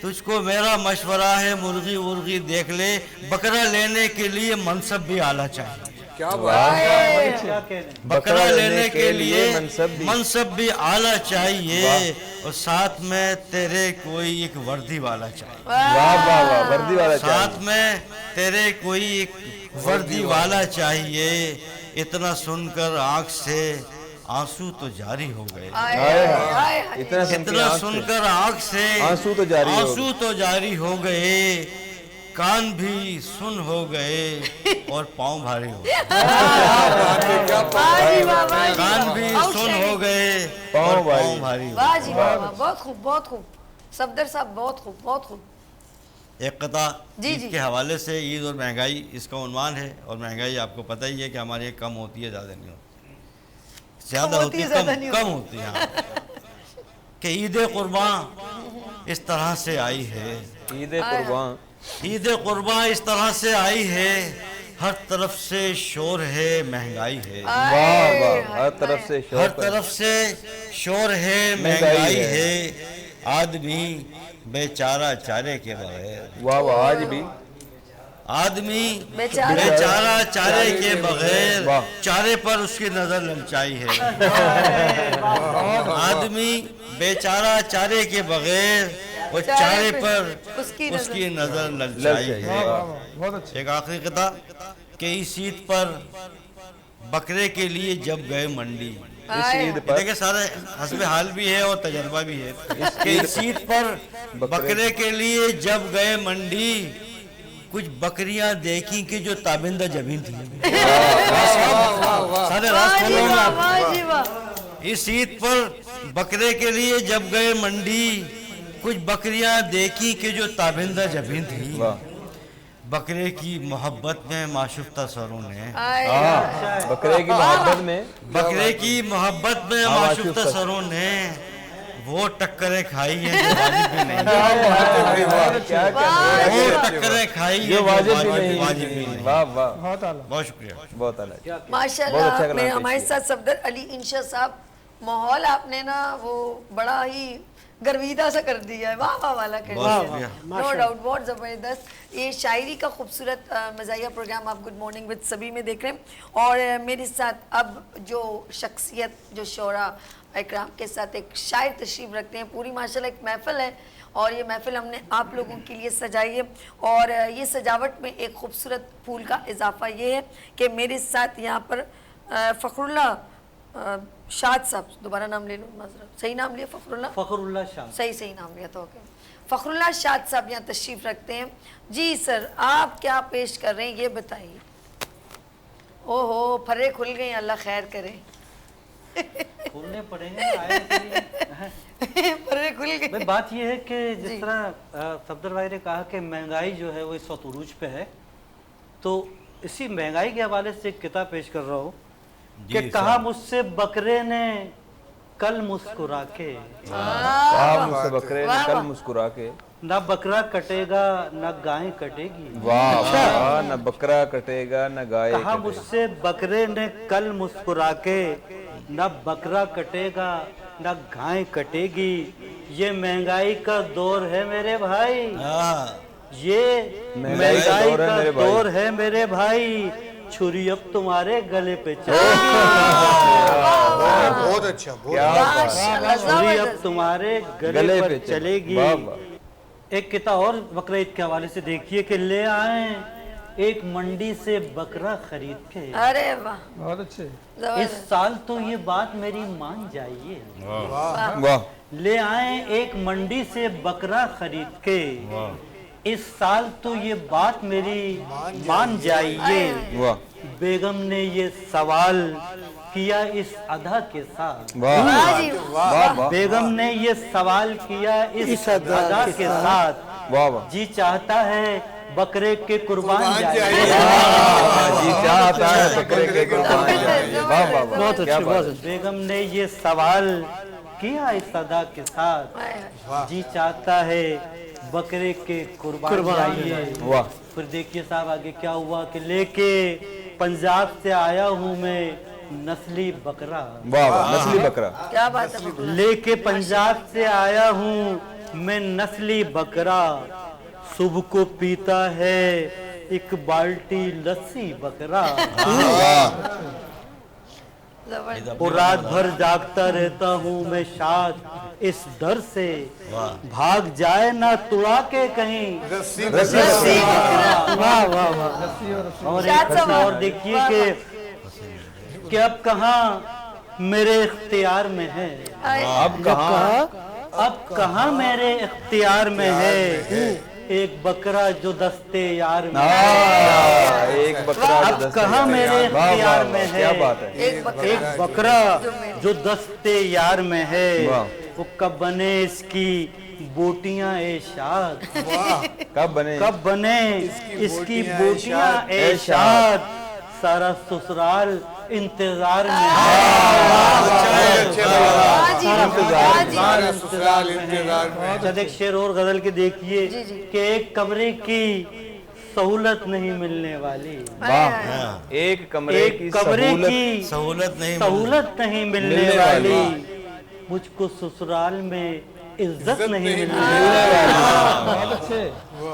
तुझको मेरा मशवरा है मुर्गी मुर्गी देख ले, बकरा लेने के लिए मनसब भी आला चाहिए, क्या बात है, बकरा लेने के लिए मनसब भी आला चाहिए, और साथ में तेरे कोई एक वर्दी वाला चाहिए, वाह वाह वाह, वर्दी वाला चाहिए, साथ में तेरे कोई एक वर्दी वाला चाहिए। इतना सुनकर आँख से आंसू तो जारी हो गए। आए, आए, आए, आए। इतना सुन के इतना आंख से- सुनकर आँख से आंसू तो जारी हो गए। आंसू तो जारी हो गए, कान भी सुन हो गए और पाँव भारी हो गए। वाह जी वाह, वाह जी कान वाह। भी बहुत सुन शायरी। हो गए पाँव और भारी। पाँव भारी हो वाह जी वाह, वाह, बहुत खूब, बहुत खूब। सफदर साहब बहुत खूब, बहुत खूब। गए। एक कता जी, ईद जी। के हवाले से, ईद और महंगाई इसका उन्वान है। और महंगाई आपको पता ही है कि हमारे यहाँ कम होती है, ज़्यादा नहीं होती। ज़्यादा कम होती है, ज़्यादा कम नहीं कम होती है। हाँ। कि ईद कुर्बान इस तरह से आई है, ईद कुर्बान ईद कुर्बान इस तरह से आई है, हर तरफ से शोर है, महंगाई है। वाह वाह, हर तरफ से शोर हर पर- तरफ से शोर है, महंगाई महंगाई है। है। आदमी बेचारा चारे के बगैर, वाह वाह, आज भी आदमी बेचारा। बेचारा चारे के बगैर, वाह। चारे पर उसकी नजर ललचाई है। आदमी बेचारा चारे के बगैर, वो चारे पर उसकी नजर ललचाई है। एक आखिरी कथा कि इस ईद पर बकरे के लिए जब गए मंडी, इस ईद पर देखिए सारे हस्बे हाल भी है और तजर्बा भी है कि इस ईद पर बकरे के लिए जब गए मंडी, कुछ बकरियां देखी कि जो ताबिंदा जमीन थी। सारे वाह रास्ते जी में वाह, वाह जी वाह। इस ईद पर बकरे के लिए जब गए मंडी, कुछ बकरियां देखी कि जो ताबिंदा जमीन थी। वाह। बकरे की मोहब्बत में माशुफ्ता सरों ने, आए, हाँ, बकरे की मोहब्बत में बकरे की मोहब्बत में हाँ, माशुफ्ता माशुफ्ता सरों ने वो टक्करें खाई हैं जो वाजिब भी नहीं। क्या वो टक्करें खाई हैं जो वाजिब भी वाजिब भी नहीं। नहीं। वाह वाह, बहुत शुक्रिया। बहुत अलग। बहुत माशाल्लाह। अच्छा कलाम मेरे पेश हमारे किया। साथ सफदर अली इंशा साहब, माहौल आपने ना वो बड़ा ही गर्विदा सा कर दिया है। वाह वाह वाला कर बहुत दिया। शुक्रिया। नो डाउट, बहुत ज़बरदस्त। ये शायरी का खूबसूरत मज़ाहिया प्रोग्राम आप गुड मॉर्निंग विद सभी में देख रहे हैं। और मेरे साथ अब जो शख्सियत, जो शोरा इकराम के साथ एक शायर तशरीफ़ रखते हैं। पूरी माशाल्लाह एक महफ़िल है और ये महफ़िल हमने आप लोगों के लिए सजाई है। और ये सजावट में एक खूबसूरत फूल का इजाफा ये है कि मेरे साथ यहाँ पर फ़खरुल्लाह शाद साहब, दोबारा नाम ले लो, माज़रत, सही नाम लिया? फ़खरुल्लाह शाह। सही नाम लिया तो ओके। फ़खरुल्लाह शाद साहब यहाँ तशरीफ़ रखते हैं। जी सर, आप क्या पेश कर रहे हैं ये बताइए। ओहो, फर्रे खुल गए, अल्लाह खैर करे। खोलने पड़ेंगे ना, आए इसलिए। फर्रे खुल गए। भाई बात ये है कि जी। जिस तरह सफदर भाई ने कहा कि महंगाई जो है वो इस वक्त उरूज पे है, तो इसी महंगाई के हवाले से एक किताब पेश कर रहा हूँ कि जी, कहा मुझसे बकरे ने कल मुस्कुरा के, वाह, मुझसे बकरे ने कल मुस्कुरा के, ना बकरा कटेगा ना गाय कटेगी। वाह वाह, न बकरा कटेगा न गाय कहा कटेगा। मुझसे बकरे ने कल मुस्कुरा के, ना बकरा कटेगा ना गाय कटेगी। ये महंगाई का दौर है मेरे भाई, हाँ, ये महंगाई का महंगाई दौर है का मेरे भाई। दौर है मेरे भाई। छुरी अब तुम्हारे गले पे चलेगी, बहुत अच्छा, बहुत क्या बात। माशाल्लाह, छुरी अब ज़बरदस्त। तुम्हारे गले गले पे पर चलेगी। वाह वाह। एक किताब और बकरा ईद के हवाले से देखिए कि ले आए एक मंडी से बकरा खरीद के, अरे वाह, बहुत अच्छे। इस ज़बरदस्त। साल तो ये बात मेरी मान जाइए। वाह, ले आए एक मंडी से बकरा खरीद के, इस साल तो ये बात मेरी मान जाइए। वाह बेगम ने ये सवाल किया इस अदा के साथ, वाह वाह जी वाह वाह बेगम ने ये सवाल किया इस अदा के साथ। वाह वाह। जी चाहता है बकरे के कुर्बान जाइए। जी चाहता है बकरे के कुर्बान जाए। वाह वाह वाह, बहुत क्या अच्छी बात बात। बेगम ने ये सवाल किया इस अदा के साथ, जी चाहता है बकरे के कुर्बान जाइए। है। वाह फिर देखिए साहब आगे क्या हुआ कि लेके पंजाब से आया हूँ मैं नस्ली बकरा, वाह वाह, नस्ली बकरा। क्या बात है। लेके पंजाब से आया हूँ मैं नस्ली बकरा, सुबह को पीता है एक बाल्टी लस्सी बकरा, जबरदस्त। और रात भर जागता रहता हूँ मैं शाद इस डर से, भाग जाए ना तुड़ा के कहीं रस्सी रस्सी बकरा। वाह वाह वाह। और एक शाद घटना साहब। और देखिए वाह, कि अब कहाँ मेरे इख्तियार में है। अब कहाँ अब कहाँ मेरे इख्तियार में है एक बकरा जो दस्ते यार में है। एक बकरा अब कहाँ मेरे इख्तियार में है क्या बात है। एक बकरा जो दस्ते यार में है। वो कब बने इसकी बोटियां एशाद, कब बने इसकी बोटियां एशाद। सारा ससुराल इंतजार में है। जब एक शेर और गजल के देखिए कि एक कमरे की सहूलत नहीं मिलने वाली। एक कमरे की सहूलत नहीं मिलने वाली। मुझको ससुराल में इज्जत नहीं मिलने वाली।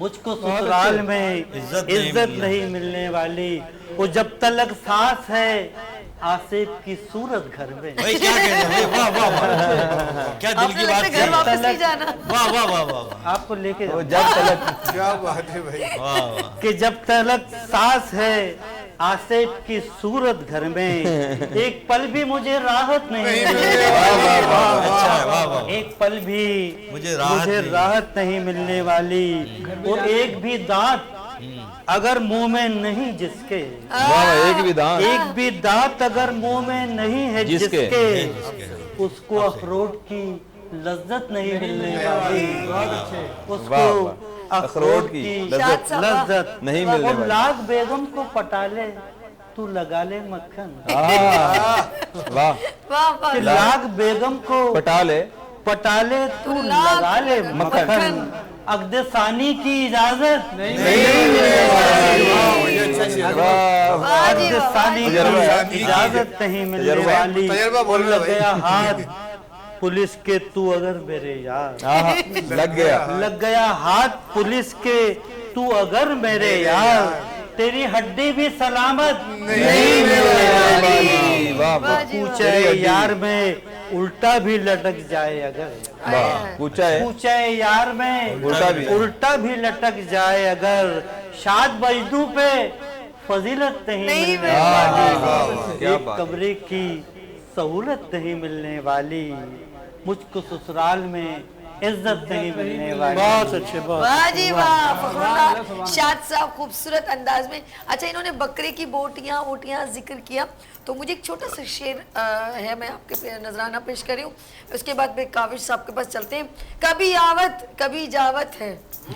मुझको ससुराल में इज्जत नहीं मिलने वाली। वो जब तलक सांस है आसिफ की सूरत घर में। क्या कह रहे हैं? वाह वाह वाह, क्या दिल की बात है। घर वापस नहीं जाना। वाह वाह वाह वाह, आपको लेके जब तलक क्या बात है भाई। वाह वाह, कि जब तलक सांस है आसिफ की सूरत घर में एक पल भी मुझे राहत नहीं मिलने वाली। एक पल भी मुझे राहत नहीं मिलने वाली। और एक भी दांत अगर मुंह में नहीं जिसके, एक भी दांत अगर मुंह में नहीं है जिसके, उसको अखरोट की लज्जत नहीं मिलने वाली। उसको अखरोट की लज्जत नहीं मिलने वाली। लाख बेगम को पटा ले तू लगा ले मक्खन। वाह, कि लाख बेगम को पटा ले तू लगा ले मक्खन। अक़्द सानी की इजाजत नहीं मिलने वाली। अक़्द सानी की इजाजत नहीं मिलने वाली। लग गया हाथ पुलिस के तू अगर मेरे यार, लग गया हाथ पुलिस के तू अगर मेरे यार, तेरी हड्डी भी सलामत नहीं मिलने वाली। पूछे यार में उल्टा भी लटक जाए अगर, पूछे यार में उल्टा भी लटक जाए अगर, शाद बजदू पे फजीलत नहीं मिलने वाली। एक कमरे की सहूलत नहीं मिलने वाली। मुझको ससुराल में इज्जत नहीं मिलने वाली। बहुत अच्छे, वाह जी वाह फखरुल्लाह शाद साहब, खूबसूरत अंदाज में। अच्छा, इन्होंने बकरे की बोटियां जिक्र किया, तो मुझे एक छोटा सा शेर है, मैं आपके नजराना पेश कर रही हूँ। उसके बाद फिर काविश साहब के पास चलते हैं। कभी आवत कभी जावत है,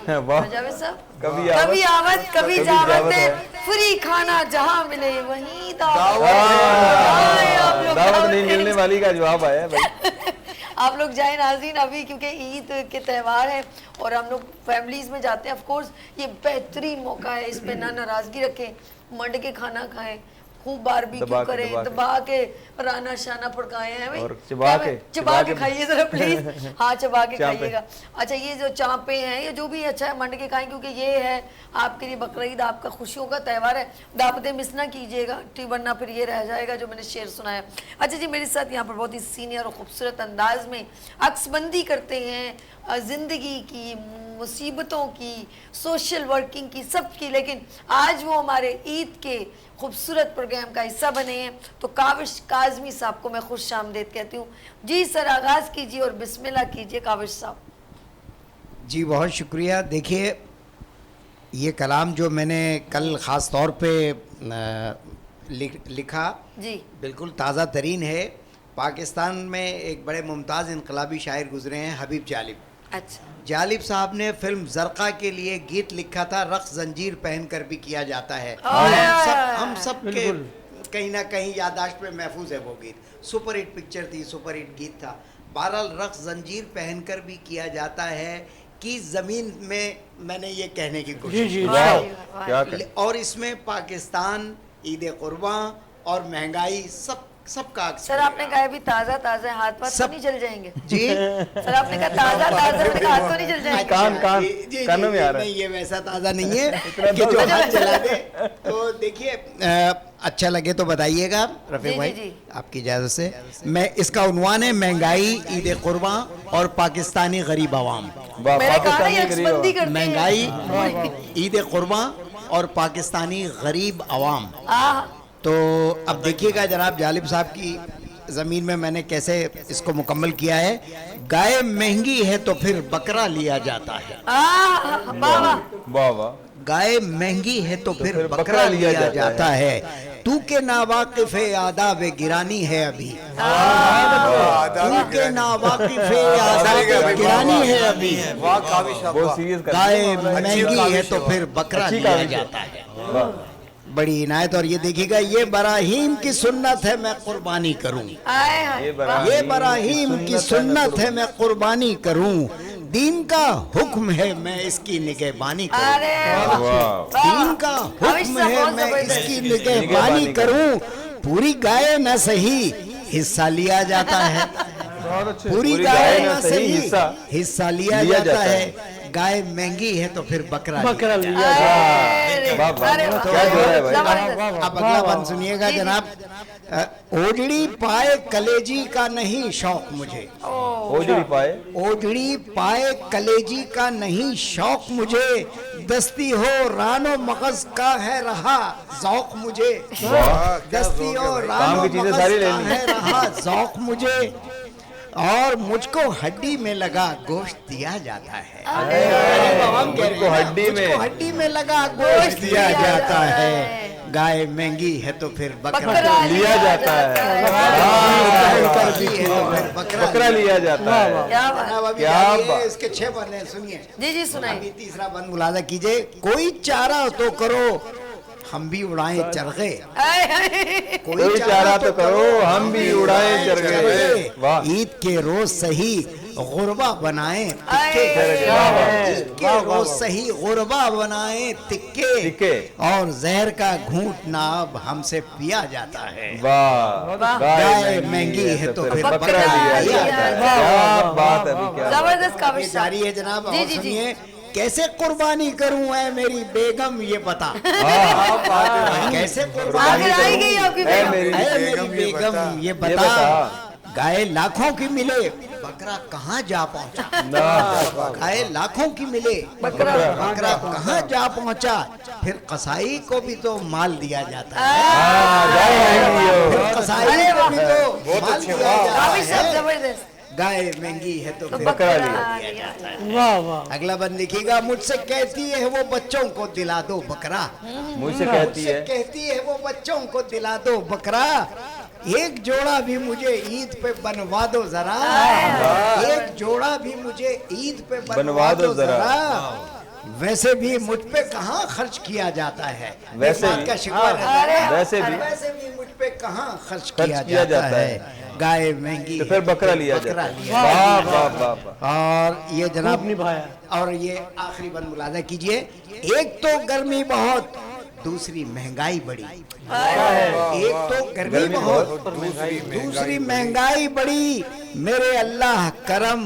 जावेद साहब, कभी आवत कभी जावत है, फ्री खाना जहाँ मिले वहीं दावत नहीं मिलने वाली का जवाब आया भाई। आप लोग जाए नाज़रीन अभी, क्योंकि ईद के त्यौहार है और हम लोग फैमिलीज में जाते हैं। ऑफ कोर्स ये बेहतरीन मौका है, इस पे ना नाराजगी रखें, मंड के खाना खाएं, खूब बारबेक्यू करें, दबा के राना शाना पड़काए हैं भाई, चबा के खाइए जरा प्लीज। हाँ, चबा के खाइएगा। अच्छा, ये जो चांपे हैं, ये जो भी अच्छा है मंड के खाएं, क्योंकि ये है आपके लिए बकरीद, आपका खुशियों का त्यौहार है। दावतें मिस ना कीजिएगा, वरना फिर ये रह जाएगा जो मैंने शेर सुनाया। अच्छा जी, मेरे साथ यहाँ पर बहुत ही सीनियर और खूबसूरत अंदाज में अक्सबंदी करते हैं ज़िंदगी की, मुसीबतों की, सोशल वर्किंग की, सब की, लेकिन आज वो हमारे ईद के खूबसूरत प्रोग्राम का हिस्सा बने हैं। तो काविश काज़मी साहब को मैं खुश आमदीद कहती हूँ। जी सर, आगाज़ कीजिए और बिस्मिल्लाह कीजिए काविश साहब। जी बहुत शुक्रिया। देखिए, ये कलाम जो मैंने कल ख़ास तौर पे लिखा जी, बिल्कुल ताज़ा तरीन है। पाकिस्तान में एक बड़े मुमताज़ इनकलाबी शायर गुज़रे हैं, हबीब जालिब। अच्छा, जालिब साहब ने फिल्म ज़रक़ा के लिए गीत लिखा था, रक़्स ज़ंजीर पहनकर भी किया जाता है। हम सब के कहीं ना कहीं यादाश्त में महफूज है वो गीत। सुपर हिट पिक्चर थी, सुपर हिट गीत था। बहरहाल रक़्स ज़ंजीर पहनकर भी किया जाता है कि ज़मीन में, मैंने ये कहने की कोशिश की। और इसमें पाकिस्तान, ईद कुर्बान और महंगाई सबका सर आपने कहा भी ताज़ा ताज़ा, हाथ पाथ तो नहीं जल जाएंगे जी? सर आपने कहा ताज़ा ताज़ा, हाथ तो नहीं जल जाएंगे? कानों में आ रहा है। नहीं, ये वैसा ताज़ा नहीं है कि जो हाथ जला दे। तो देखिए, अच्छा लगे तो बताइएगा रफ़ीक भाई, आपकी इजाज़त से। मैं, इसका उन्वान है महंगाई, ईद कुर्बान और पाकिस्तानी गरीब आवाम। महंगाई, ईद कुर्बान और पाकिस्तानी गरीब आवाम। तो अब देखिएगा जनाब जालिब साहब की ज़मीन में मैंने कैसे इसको मुकम्मल किया है। गाय महंगी है तो फिर बकरा लिया जाता है। बाबा वाह वाह। गाय महंगी है तो फिर बकरा लिया जाता है। तू के नावाकिफ आदाब गिरानी है अभी, तू के नावाकिफ आदाब गिरानी है अभी। वाह काबिश बहुत सीरियस कर गाय महंगी है तो फिर बकरा अच्छी लिया काबिश है। जाता है। बड़ी इनायत। और ये देखिएगा, ये बराहीम की सुन्नत है मैं कुर्बानी करूं, आए हाय ये बराहीम की सुन्नत है मैं कुर्बानी करूं। दीन का हुक्म है मैं इसकी निगहबानी करूं, अरे वाह। दीन का हुक्म है मैं इसकी निगहबानी करूं। पूरी गाय न सही हिस्सा लिया जाता है, पूरी गाय न सही हिस्सा लिया जाता है। गाय महंगी है तो फिर बकरा लिया अरे वाह, वाह। अरे वाह। क्या जोड़ा है भाई? जबरदस्त। अब अगला बंद सुनिएगा जनाब। ओजड़ी पाए कलेजी का नहीं शौक मुझे, ओजड़ी पाए ओजड़ी पाए कलेजी का नहीं शौक मुझे। दस्ती हो रानो मगज का है रहा ज़ौक़ मुझे, दस्ती हो रानो काम की चीजें मगज सारी ले का ली। है रहा ज़ौक़ मुझे। और मुझको हड्डी में लगा गोश्त दिया जाता है। हम कह रहे हैं ना, हड्डी में- मुझको हड्डी में लगा गोश्त दिया जाता है। गाय महंगी है तो फिर बकरा लिया जाता है, महंगी है तो फिर बकरा लिया जाता है। क्या बात। जनाब, अभी क्या जारी है, बात। इसके 6 बंद हैं, सुनिए। जी जी सुनाइए। अभी तीसरा बंद मुलाजा कीजिए। कोई चारा तो करो हम भी उड़ाएं चरखे, आए हाय। कोई चारा तो करो हम भी उड़ाएं चरखे। वाह। ईद के रोज सही गुरबा बनाएं तिक्के, क्या ईद के रोज सही गुरबा बनाएं तिक्के। तिक्के। और जहर का घूंट ना अब हमसे पिया जाता है। वाह। गाय महंगी है तो फिर बकरा लिया जाता है। क्या बात है अभी, क्या जबरदस्त ये काबिश जारी है जनाब। जी, और जी, जी। सुनिए, कैसे कुर्बानी करूं है मेरी बेगम ये बता, कैसे कुर्बानी आखिर आई गई आपकी है बेगम। मेरी है मेरी बेगम ये बता। गाय लाखों की मिले बकरा कहाँ जा पहुंचा, गाय लाखों की मिले बकरा कहाँ जा पहुंचा। फिर कसाई को भी तो माल दिया जाता है, फिर कसाई को भी तो माल दिया काबिश जाता है। जबरदस्त। गाय महंगी है तो फिर बकरा बकरा लिया लिया जाता है। वाह वाह। अगला बंद लिखिएगा। मुझसे कहती है वो बच्चों को दिला दो बकरा, मुझसे कहती मुझसे है कहती है वो बच्चों को दिला दो बकरा। एक जोड़ा भी मुझे ईद पे बनवा दो जरा, एक जोड़ा भी मुझे ईद पे बनवा दो जरा। वैसे भी मुझ पे कहाँ खर्च किया जाता है, वैसे इस बात भी- का शिकवा रहता है। वैसे भी वैसे भी मुझ पे कहाँ खर्च खर्च किया जाता है। गाय महंगी तो फिर है, बकरा लिया बकरा जाता है। लिया वाह वाह वाह वाह। और ये जनाब निभाया। और ये आखिरी बंद मुलाजा कीजिए। एक तो गर्मी बहुत दूसरी महंगाई बड़ी, एक तो गर्मी बहुत दूसरी महंगाई बड़ी। मेरे अल्लाह करम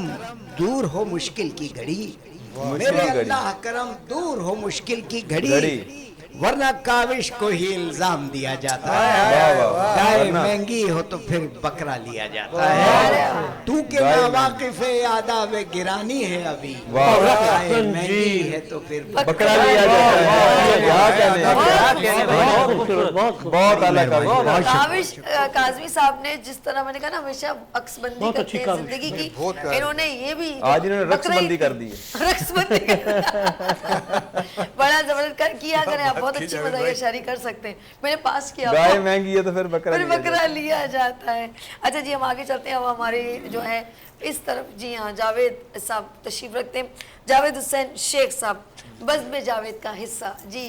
दूर हो मुश्किल की घड़ी, मेरे अल्लाह करम दूर हो मुश्किल की घड़ी। वरना काविश को ही इल्जाम दिया जाता है। गाय महंगी हो तो फिर बकरा लिया जाता है। तू के नावाकिफ आदाब गिरानी है अभी, गाय महंगी है तो फिर बकरा लिया जाता है। बहुत अलग काविश काजमी साहब ने जिस तरह मैंने कहा ना हमेशा अक्सबंदी बहुत करते अच्छी हैं काविश। जिंदगी की, बहुत प्यारी। इन्होंने ये भी आज इन्होंने रक्सबंदी कर दी है। रक्सबंदी बड़ा जबरदस्त किया करें आप, बहुत अच्छी मज़ाहिया शायरी कर सकते हैं। मैंने पास किया गाय आपको। महंगी है तो फिर बकरा फिर लिया बकरा लिया जाता है। अच्छा जी हम आगे चलते हैं। अब हमारे जो है इस तरफ जी हाँ जावेद साहब तशरीफ रखते हैं। जावेद हुसैन शेख साहब, बज़्म जावेद का हिस्सा जी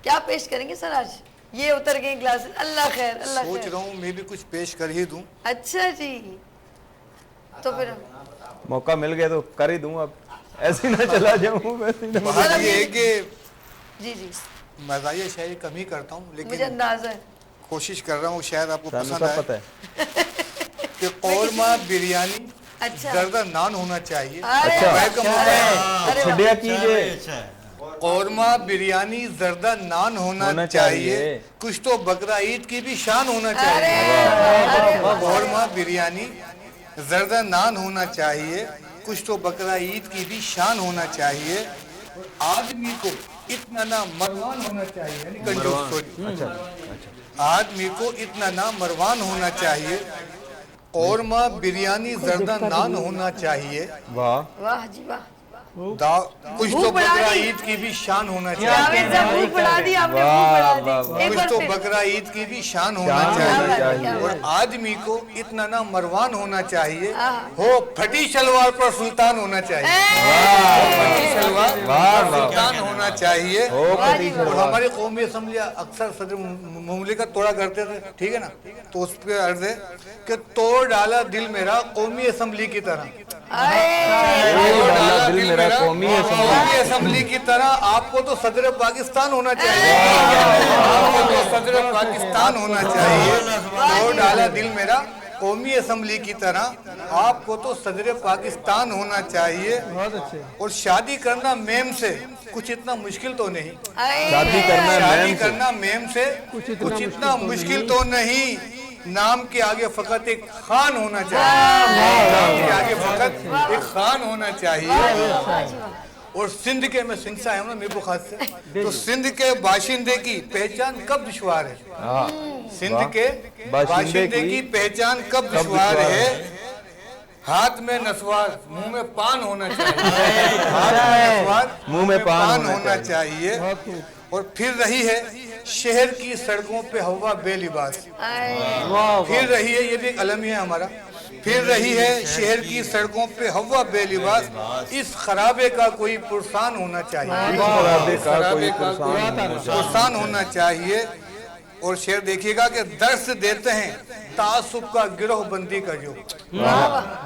क्या पेश करेंगे सर आज? ये उतर गए ग्लासेस। अल्लाह खैर अल्लाह सोच खैर। रहा हूँ मैं भी कुछ पेश कर ही दूं। अच्छा जी तो फिर मौका मिल गया तो कर ही दूं। अब ऐसे ना चला जाऊं मैं सीधा। बात ये है कि जी जी मज़ाहिया शायरी कम ही करता हूँ, मुझे लेकिन अंदाजा है। कोशिश कर रहा हूँ शायद आपको सानू पसंद सब आए पता है। कि कौरमा बिरयानी अच्छा जर्दा नान होना चाहिए। अरे अच्छा। मैं का मौका है। अरे छड़िया कीजिए। कौरमा बिरयानी जर्दा नान होना चाहिए, कुछ तो बकरा ईद की भी शान होना चाहिए। कौरमा बिरयानी जर्दा नान होना चाहिए, कुछ तो बकरा ईद की भी शान होना चाहिए। आदमी को इतना ना मरवान होना चाहिए, यानी कंजूस, सॉरी। आदमी को इतना ना मरवान होना चाहिए, قورمہ بریانی زردہ نان ہونا چاہیے واہ واہ جی واہ کچھ تو بقرا عید کی بھی شان ہونا چاہیے جاوید صاحب بھوک بڑھا دی آپ نے بھوک بڑھا دی ایک کچھ بار تو پھر بقرا عید کی بھی شان ہونا شان چاہیے اور آدمی کو اتنا نہ مروان ہونا چاہیے ہو پھٹی شلوار پر سلطان ہونا چاہیے پھٹی شلوار پر سلطان ہونا چاہیے اور ہماری قومی اسمبلی اکثر صدر مملکت توڑا کرتے تھے ٹھیک ہے نا تو اس پہ عرض ہے کہ توڑ ڈالا دل میرا قومی اسمبلی کی طرح دل میرا قومی اسمبلی کی طرح آپ کو تو صدر پاکستان ہونا چاہیے آپ کو تو صدر پاکستان ہونا چاہیے توڑ ڈالا دل میرا قومی اسمبلی کی طرح آپ کو تو صدر پاکستان ہونا چاہیے اور شادی کرنا میم سے کچھ اتنا مشکل تو نہیں شادی کرنا میم سے کچھ اتنا مشکل تو نہیں نام کے آگے فقط ایک خان ہونا چاہیے نام کے آگے فقط ایک خان ہونا چاہیے اور سندھ کے میں سندھ سے آیا ہوں نا میرے خاص سے تو سندھ کے باشندے کی پہچان کب دشوار ہے سندھ کے باشندے کی پہچان کب دشوار ہے ہاتھ میں نسوار منہ میں پان ہونا چاہیے ہاتھ میں نسوار منہ میں پان ہونا چاہیے اور پھر رہی ہے شہر کی سڑکوں پہ ہوا بے لباس پھر رہی ہے یہ بھی ایک علم ہے ہمارا پھر رہی ہے شہر کی سڑکوں پہ ہوا بے لباس اس خرابے کا کوئی پرسان ہونا چاہیے پرسان ہونا چاہیے اور شعر دیکھیے گا کہ درس دیتے ہیں تعصب کا گروہ بندی کا جو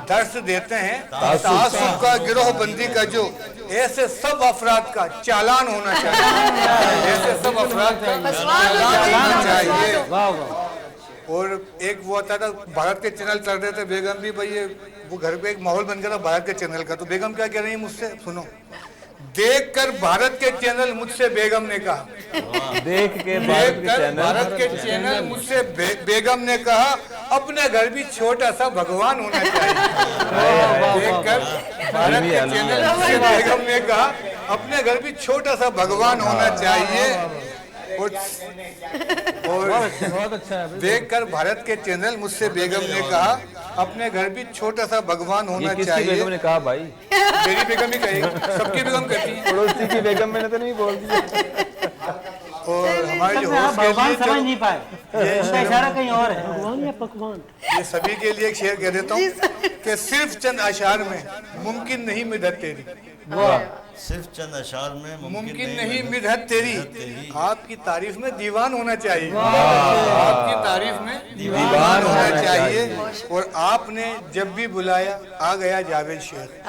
درس دیتے ہیں تعصب کا گروہ بندی کا جو ایسے سب افراد کا چالان ہونا چاہیے ایسے سب افراد کا چالان ہونا چاہیے اور ایک وہ آتا تھا بھارت کے چینل چل رہے تھے بیگم بھی بھائی وہ گھر پہ ایک ماحول بن گیا تھا بھارت کے چینل کا تو بیگم کیا کہہ رہی ہیں مجھ سے سنو دیکھ کر بھارت کے چینل مجھ سے بیگم نے کہا دیکھ کر بھارت کے چینل مجھ سے بیگم نے کہا اپنے گھر بھی چھوٹا سا بھگوان ہونا چاہیے دیکھ کر بھارت کے چینل مجھ سے بیگم نے کہا اپنے گھر بھی چھوٹا سا بھگوان ہونا چاہیے اور دیکھ کر بھارت کے چینل مجھ سے بیگم نے کہا اپنے گھر بھی چھوٹا سا بھگوان ہونا چاہیے بیگم نے کہا بھائی میری بیگم ہی کہے گی سب کی بیگم کہتی ہے پڑوسی کی بیگم میں نے تو نہیں بول دی اور ہمارے جو ہوسٹ کے بھگوان لیے سمجھ نہیں پائے اس کا اشارہ کہیں اور ہے بھگوان یا پکوان یہ سبھی کے لیے ایک شعر کہہ دیتا ہوں کہ صرف چند اشعار میں ممکن نہیں مدحت تیری صرف چند اشعار میں ممکن نہیں مدحت تیری آپ کی تعریف میں دیوان ہونا چاہیے آپ کی تعریف میں دیوان ہونا چاہیے اور آپ نے جب بھی بلایا آ گیا جاوید شیخ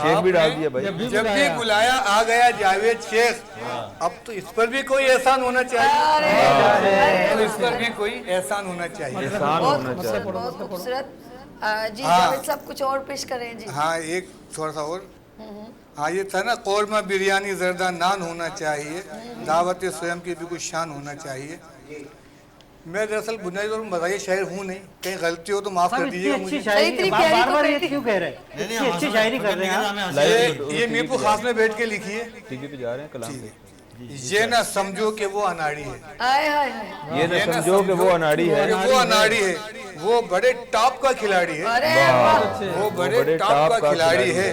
شیخ بھی ڈال دیا بھائی جب بھی بلایا آ گیا جاوید شیخ اب تو اس پر بھی کوئی احسان ہونا چاہیے تو اس پر بھی کوئی احسان ہونا چاہیے بہت خوبصورت جی جاوید صاحب کچھ اور پیش کریں جی ہاں ایک تھوڑا سا اور ہاں یہ تھا نا قورمہ بریانی زردہ نان ہونا چاہیے دعوت سویم کی بھی کچھ شان ہونا چاہیے میں دراصل بنیادی طور پر مزاحیہ شاعر ہوں نہیں کہیں غلطی ہو تو معاف کر دیجیے گا مجھے بار بار یہ کیوں کہہ رہے ہیں اچھی شاعری کر رہے ہیں یہ میرپور خاص میں بیٹھ کے لکھی ہے ٹی وی پہ جا رہے ہیں کلام پہ یہ نہ سمجھو کہ وہ اناڑی ہے یہ نہ سمجھو کہ وہ اناڑی ہے وہ اناڑی ہے وہ بڑے ٹاپ کا کھلاڑی ہے وہ بڑے ٹاپ کا کھلاڑی ہے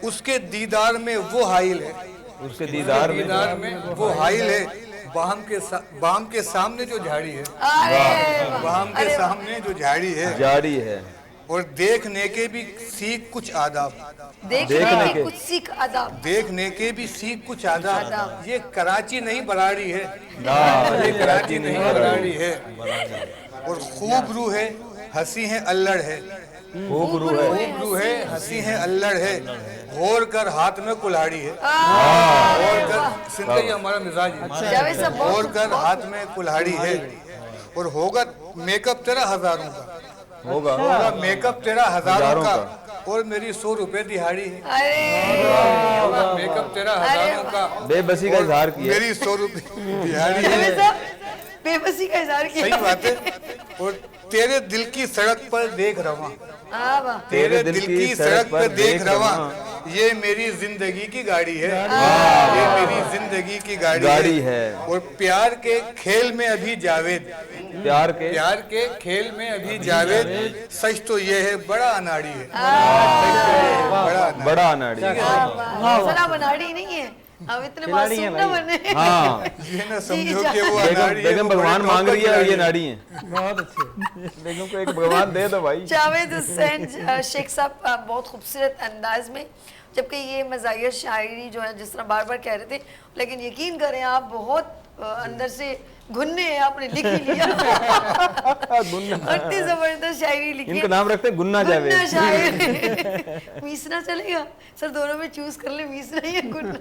اس کے دیدار میں وہ حائل ہے اس کے دیدار میں وہ حائل ہے باہم کے سامنے جو جھاڑی ہے باہم کے سامنے جو جھاڑی ہے جاری ہے اور دیکھنے کے بھی سیکھ کچھ آداب دیکھنے کے کچھ سیکھ آداب دیکھنے کے بھی سیکھ کچھ آداب یہ کراچی نہیں براڑی ہے یہ کراچی نہیں براڑی ہے اور خوب روح ہے ہنسی ہے اللڑ ہے خوب روح ہے ہنسی ہے اللڑ ہے غور کر ہاتھ میں کلاڑی ہے غور کر سندھ یہ ہمارا مزاج ہے غور کر ہاتھ میں کلاڑی ہے اور ہوگا میک اپ تیرا ہزاروں کا ہوگا میک اپ تیرا ہزاروں کا اور میری 100 روپے دہاڑی ہے ہوگا میک اپ تیرا ہزاروں کا بے بسی کا اظہار کیا میری 100 روپے دہاڑی ہے بے بسی کا اظہار کیا صحیح بات ہے اور तेरे दिल की सड़क पर देख रवा, वाह तेरे दिल की सड़क पर देख रवा, ये मेरी जिंदगी की गाड़ी है, ये मेरी जिंदगी की गाड़ी है। और प्यार के खेल में अभी जावेद, प्यार के खेल में अभी जावेद, सच तो ये है बड़ा अनाड़ी है, बड़ा अनाड़ी। सलाम अनाड़ी नहीं है, अब इतने मासूम ना बने। हाँ ये ना समझो कि वो अनाड़ी है, बेगम वो भगवान बड़े मांग रही है और ये नाड़ी है। बहुत अच्छे। बेगम को एक भगवान दे दो भाई। जावेद हुसैन शेख साहब बहुत खूबसूरत अंदाज में, जबकि ये मज़ाहिर शायरी जो है जिस तरह बार बार कह रहे थे, लेकिन यकीन करें आप बहुत अंदर से घुन्ने हैं, आपने लिख ही लिया। इतनी जबरदस्त शायरी लिखी है। इनका नाम रखते हैं गुन्ना जावेद। गुन्ना शायर। मीसना चलेगा सर, दोनों में चूज कर ले, मीसना या गुन्ना।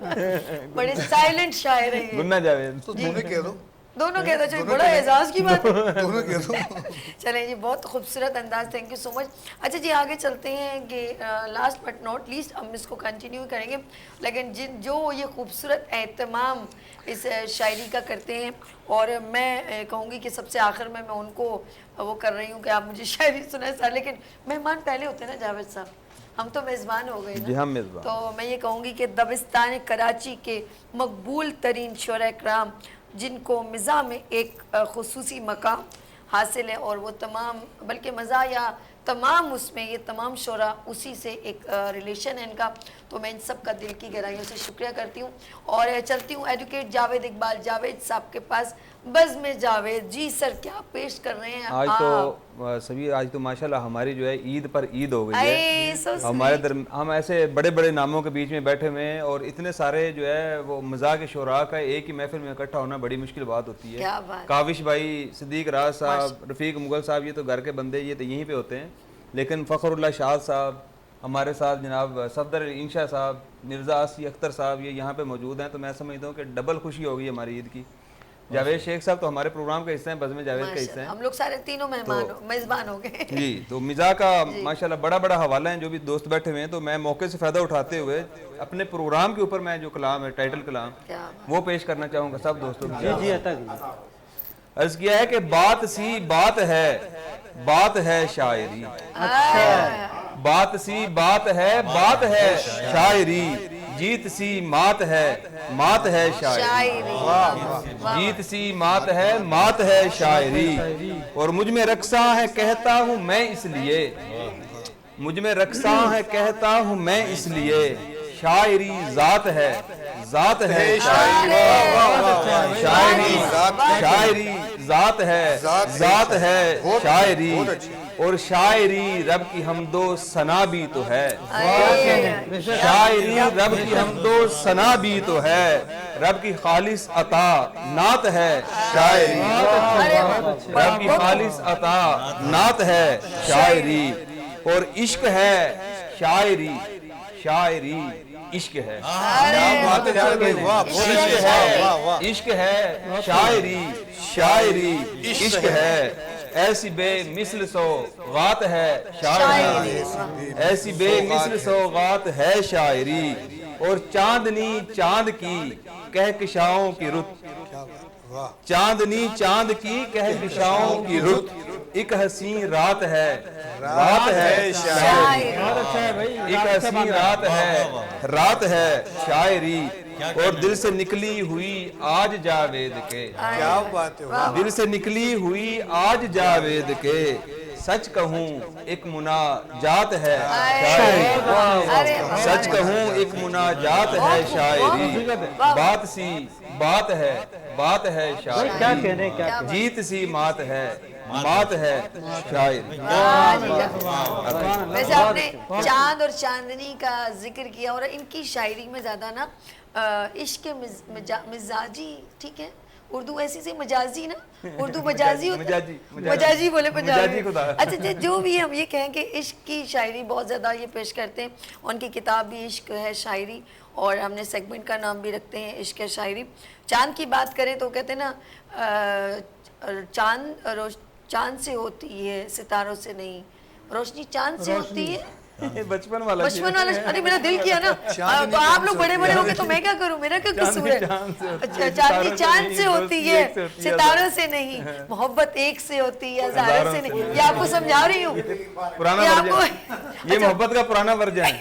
बड़े साइलेंट शायर है ये। गुन्ना जावेद। तो दोनों कह दो, दोनों कहता चाहिए, बड़ा एजाज की बात है। दोनों कह दो। चलें जी, बहुत खूबसूरत अंदाज, थैंक यू सो मच। अच्छा जी, आगे चलते हैं कि लास्ट बट नॉट लीस्ट हम इसको कंटिन्यू करेंगे, लेकिन जो ये खूबसूरत एहतमाम इस शायरी का करते हैं, और मैं कहूँगी कि सबसे आखिर में मैं उनको वो कर रही हूँ कि आप मुझे शायरी सुनाए सर, लेकिन मेहमान पहले होते हैं ना जावेद साहब, हम तो मेज़बान हो गए जी, ना। हम मेज़बान। तो मैं ये कहूँगी कि दबिस्तान कराची के मकबूल तरीन शोरा कराम, जिनको मिज़ा में एक खुसूसी मकाम हासिल है, और वो तमाम, बल्कि मज़ा या तमाम उसमें ये तमाम शोरा उसी से एक रिलेशन है इनका, तो मैं इन सब का दिल की गहराइयों से शुक्रिया करती हूँ। और चलती हूँ एडवोकेट जावेद इकबाल जावेद साहब के पास। बज़्म जावेद जी सर, क्या पेश कर रहे हैं आज तो सभी, आज तो माशाल्लाह हमारी जो है ईद पर ईद हो गई है। हमारे हम ऐसे बड़े बड़े नामों के बीच में बैठे हुए हैं, और इतने सारे जो है वो मज़ाक शोरा का एक ही महफिल में इकट्ठा होना बड़ी मुश्किल बात होती है। काविश भाई, सिद्दीक राज साहब, रफ़ीक मुगल साहब, ये तो घर के बंदे, ये तो यहीं पे होते हैं, लेकिन फ़खरुल्लाह शाह साहब हमारे साथ, जनाब सफदर इंशा साहब, मिर्ज़ा आसी अख्तर साहब, ये यहाँ पे मौजूद हैं, तो मैं समझता हूँ कि डबल खुशी होगी हमारी ईद की। जावेद शेख साहब तो हमारे प्रोग्राम का हिस्सा हैं, बज़्म जावेद का हिस्सा हैं, हम लोग सारे तीनों मेज़बान हो गए जी। तो मिज़ा का माशाल्लाह बड़ा बड़ा हवाला है, जो भी दोस्त बैठे हुए हैं, तो मैं मौके से फ़ायदा उठाते हुए अपने प्रोग्राम के ऊपर मैं जो कलाम है, टाइटल कलाम, वो पेश करना चाहूँगा सब दोस्तों को। अर्ज़ किया है कि बात सी बात है शायरी, बात सी बात है शायरी, जीत सी मात है शायरी, जीत सी मात है शायरी। और मुझ में रक्सा है कहता हूँ मैं इसलिए, मुझ में रक्सा है कहता हूँ मैं इसलिए, शायरी ज़ात है शायरी, शायरी ज़ात है शायरी, और शायरी रब की हमदो सना भी तो है, शायरी रब की हमदो सना भी तो है, रब की खालिस अता नात है शायरी, रब की खालिस अता नात है शायरी। और इश्क है शायरी, शायरी इश्क है, इश्क है शायरी, शायरी इश्क है। ऐसी बेमिसल सौगात है शायरी, ऐसी बेमिसल सौगात है शायरी। और चांदनी चांद की कहकशाओं की रुत, चांदनी चांद की कहकशाओं की रुत, एक हसीन रात है शायरी, एक हसीन रात है शायरी। और दिल से निकली हुई आज जावेद के, क्या बात है, दिल से निकली हुई आज जावेद के, सच कहूँ एक मुनाजात है शायरी, सच कहूँ एक मुनाजात है शायरी। बात सी बात है शायरी, जीत सी मात है शायरी। वैसे आपने चांद और चांदनी का जिक्र किया, और इनकी शायरी में ज्यादा ना इश्क मिजाजी, ठीक है, उर्दू ऐसी से मजाजी ना, उर्दू मजाजी होता है, मजाजी बोले पंजाबी। अच्छा, जो भी हम ये कहें कि इश्क की शायरी बहुत ज़्यादा ये पेश करते हैं, उनकी किताब भी इश्क है शायरी, और हमने सेगमेंट का नाम भी रखते हैं इश्क है शायरी। चांद की बात करें तो कहते हैं ना, चांद से होती है सितारों से नहीं, रोशनी चांद से होती है बचपन वाला बचपन वाला, अरे मेरा दिल किया ना, तो आप लोग बड़े बड़े हो गए तो मैं क्या करूं, मेरा क्या कसूर है। अच्छा, चांदनी चांद से होती है, सितारों से नहीं, मोहब्बत एक से होती है, हजारों से नहीं। ये आपको समझा रही हूँ, पुराना ये मोहब्बत का पुराना वर्जन है,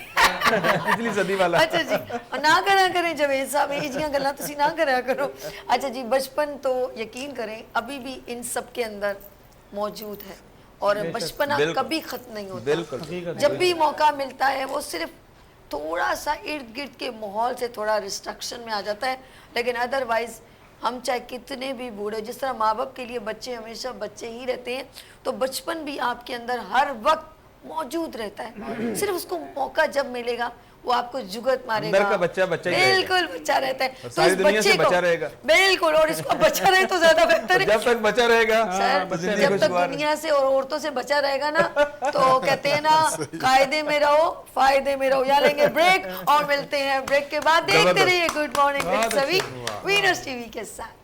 पिछली सदी वाला। अच्छा जी, ना करा करें जवेद साहब, ये जियां गल्लां तुसी ना करा करो। अच्छा जी, बचपन तो यकीन करें अभी भी इन सब के अंदर मौजूद है, और बचपना कभी खत्म नहीं होता। जब भी मौका मिलता है वो सिर्फ थोड़ा सा इर्द गिर्द के माहौल से थोड़ा रिस्ट्रक्शन में आ जाता है, लेकिन अदरवाइज हम चाहे कितने भी बूढ़े, जिस तरह माँ बाप के लिए बच्चे हमेशा बच्चे ही रहते हैं, तो बचपन भी आपके अंदर हर वक्त मौजूद रहता है। सिर्फ उसको मौका जब मिलेगा वो आपको जुगत मारेगा। अंदर का बच्चा बच्चा ही बिल्कुल बच्चा रहता है, तो सारी इस दुनिया से बच्चे बचा को रहेगा। बिल्कुल, और इसको बचा रहे तो ज्यादा बेहतर है। जब तक बचा रहेगा, सर, जब तक दुनिया से और औरतों से बचा रहेगा ना, तो कहते हैं ना, कायदे में रहो फायदे में रहो। यहाँ लेंगे ब्रेक और मिलते हैं ब्रेक के बाद। देखते रहिए गुड मॉर्निंग विद सभी वीनस टीवी के साथ।